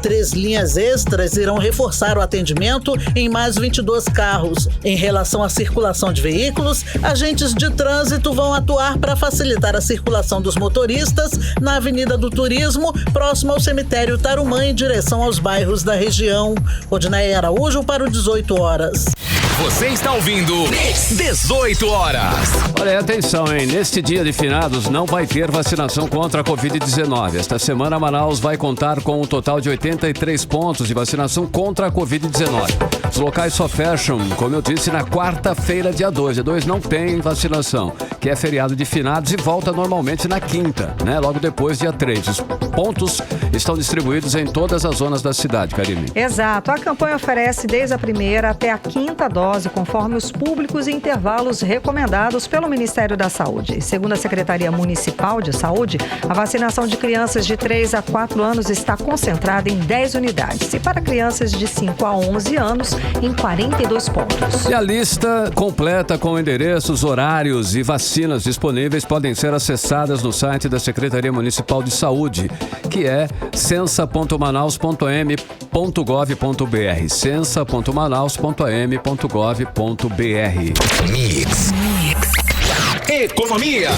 [SPEAKER 6] 3 linhas extras irão reforçar o atendimento em mais 22 carros. Em relação à circulação de veículos, agentes de trânsito vão atuar para facilitar a circulação dos motoristas na Avenida do Turismo, próximo ao cemitério Tarumã, em direção aos bairros da região. Odinaia Araújo para o 18 horas.
[SPEAKER 1] Você está ouvindo 18 horas.
[SPEAKER 2] Olha, atenção, hein? Neste dia de finados não vai ter vacinação contra a Covid-19. Esta semana, Manaus vai contar com um total de 83 pontos de vacinação contra a Covid-19. Os locais só fecham, como eu disse, na quarta-feira, dia 2. Dia 2 não tem vacinação, que é feriado de finados e volta normalmente na quinta, logo depois, dia 3. Os pontos estão distribuídos em todas as zonas da cidade, Karine.
[SPEAKER 3] Exato. A campanha oferece desde a primeira até a quinta dose, conforme os públicos e intervalos recomendados pelo Ministério da Saúde. Segundo a Secretaria Municipal de Saúde, a vacinação de crianças de 3 a 4 anos está concentrada em 10 unidades e para crianças de 5 a 11 anos em 42 pontos.
[SPEAKER 2] E a lista completa com endereços, horários e vacinas disponíveis podem ser acessadas no site da Secretaria Municipal de Saúde, que é censa.manaus.am.gov.br, censa.manaus.am.gov.br.
[SPEAKER 1] Mix. Economia.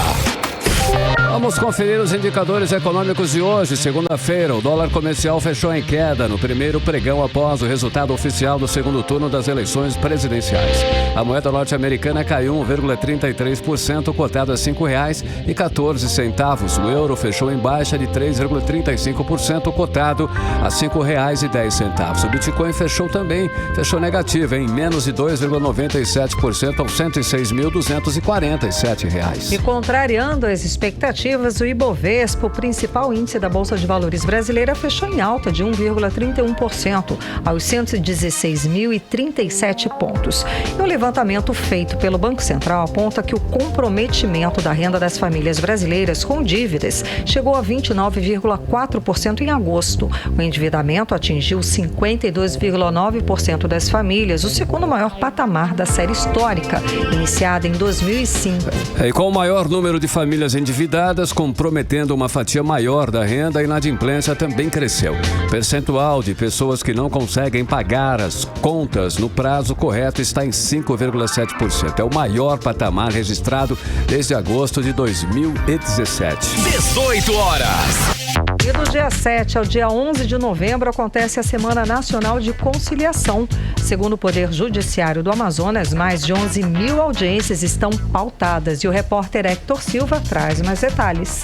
[SPEAKER 2] Vamos conferir os indicadores econômicos de hoje, segunda-feira. O dólar comercial fechou em queda no primeiro pregão após o resultado oficial do segundo turno das eleições presidenciais. A moeda norte-americana caiu 1,33%, cotada a R$ 5,14. O euro fechou em baixa de 3,35%, cotado a R$ 5,10. O Bitcoin fechou negativo, em menos de 2,97% aos R$ 106.247.
[SPEAKER 3] E contrariando as expectativas expectativas, o Ibovespa, o principal índice da Bolsa de Valores brasileira, fechou em alta de 1,31% aos 116.037 pontos. E o levantamento feito pelo Banco Central aponta que o comprometimento da renda das famílias brasileiras com dívidas chegou a 29,4% em agosto. O endividamento atingiu 52,9% das famílias, o segundo maior patamar da série histórica, iniciada em 2005.
[SPEAKER 2] E com o maior número de famílias endividadas, comprometendo uma fatia maior da renda, a inadimplência também cresceu. O percentual de pessoas que não conseguem pagar as contas no prazo correto está em 5,7%. É o maior patamar registrado desde agosto de 2017.
[SPEAKER 1] 18 horas.
[SPEAKER 3] E do dia 7 ao dia 11 de novembro acontece a Semana Nacional de Conciliação. Segundo o Poder Judiciário do Amazonas, mais de 11 mil audiências estão pautadas. E o repórter Hector Silva traz mais detalhes.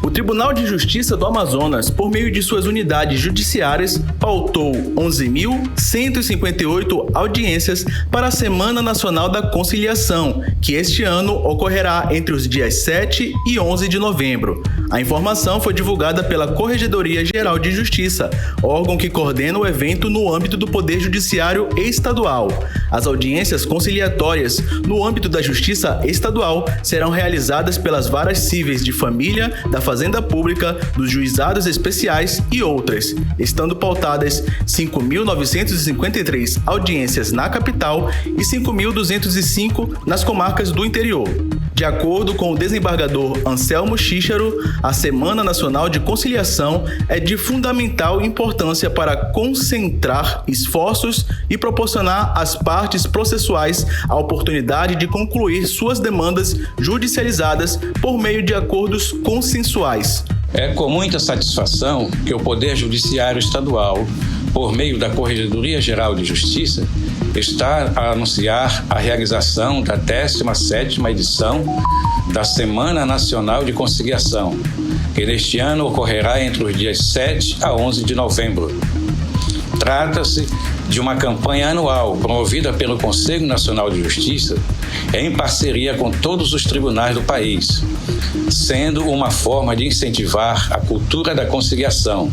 [SPEAKER 15] O Tribunal de Justiça do Amazonas, por meio de suas unidades judiciárias, pautou 11.158 audiências para a Semana Nacional da Conciliação, que este ano ocorrerá entre os dias 7 e 11 de novembro. A informação foi divulgada pela Corregedoria Geral de Justiça, órgão que coordena o evento no âmbito do Poder Judiciário Estadual. As audiências conciliatórias no âmbito da Justiça Estadual serão realizadas pelas varas cíveis de família, da Fazenda Pública, dos juizados especiais e outras, estando pautadas 5.953 audiências na capital e 5.205 nas comarcas do interior. De acordo com o desembargador Anselmo Xícharo, a Semana Nacional de Conciliação é de fundamental importância para concentrar esforços e proporcionar às partes processuais a oportunidade de concluir suas demandas judicializadas por meio de acordos consensuais.
[SPEAKER 19] É com muita satisfação que o Poder Judiciário Estadual, por meio da Corregedoria Geral de Justiça, está a anunciar a realização da 17ª edição da Semana Nacional de Conciliação, que neste ano ocorrerá entre os dias 7 a 11 de novembro. Trata-se de uma campanha anual promovida pelo Conselho Nacional de Justiça em parceria com todos os tribunais do país, sendo uma forma de incentivar a cultura da conciliação,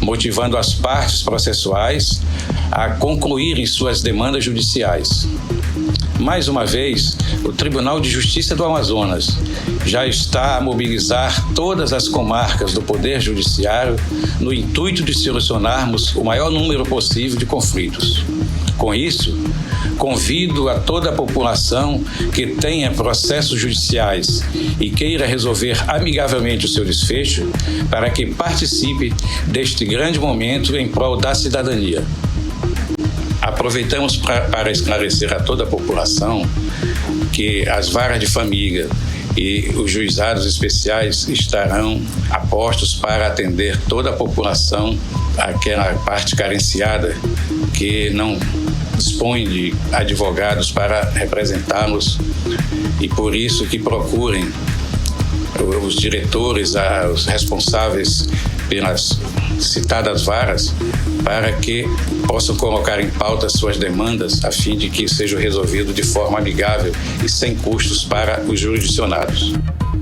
[SPEAKER 19] motivando as partes processuais a concluírem suas demandas judiciais. Mais uma vez, o Tribunal de Justiça do Amazonas já está a mobilizar todas as comarcas do Poder Judiciário no intuito de solucionarmos o maior número possível de conflitos. Com isso, convido a toda a população que tenha processos judiciais e queira resolver amigavelmente o seu desfecho para que participe deste grande momento em prol da cidadania. Aproveitamos para esclarecer a toda a população que as varas de família e os juizados especiais estarão apostos para atender toda a população, aquela parte carenciada que não dispõe de advogados para representá-los, e por isso que procurem os diretores, os responsáveis pelas citadas varas, para que possam colocar em pauta suas demandas a fim de que seja resolvido de forma amigável e sem custos para os jurisdicionados.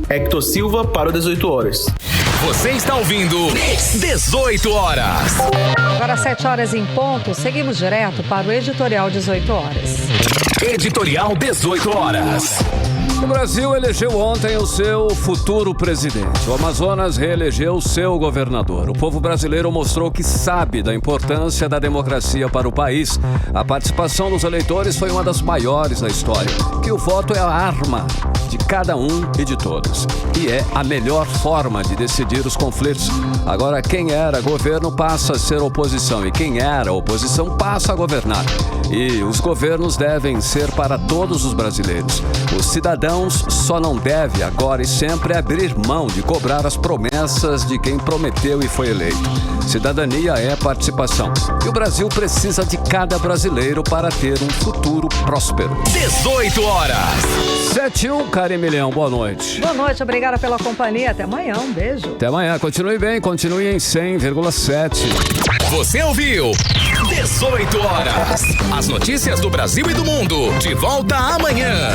[SPEAKER 15] Hector Silva para o 18 horas.
[SPEAKER 1] Você está ouvindo 18 horas.
[SPEAKER 3] Agora 7 horas em ponto, seguimos direto para o Editorial 18 horas.
[SPEAKER 1] Editorial 18 horas.
[SPEAKER 2] O Brasil elegeu ontem o seu futuro presidente. O Amazonas reelegeu seu governador. O povo brasileiro mostrou que sabe da importância da democracia para o país. A participação dos eleitores foi uma das maiores da história. Que o voto é a arma de cada um e de todos. E é a melhor forma de decidir os conflitos. Agora, quem era governo passa a ser oposição. E quem era oposição passa a governar. E os governos devem ser para todos os brasileiros. Os cidadãos só não devem agora e sempre abrir mão de cobrar as promessas de quem prometeu e foi eleito. Cidadania é participação. E o Brasil precisa de cada brasileiro para ter um futuro próspero.
[SPEAKER 1] 18 horas.
[SPEAKER 2] 7-1, Karime Leão, boa noite.
[SPEAKER 3] Boa noite, obrigada pela companhia. Até amanhã, um beijo.
[SPEAKER 2] Até amanhã, continue bem, continue em 100,7.
[SPEAKER 1] Você ouviu 18 horas. As notícias do Brasil e do mundo. De volta amanhã.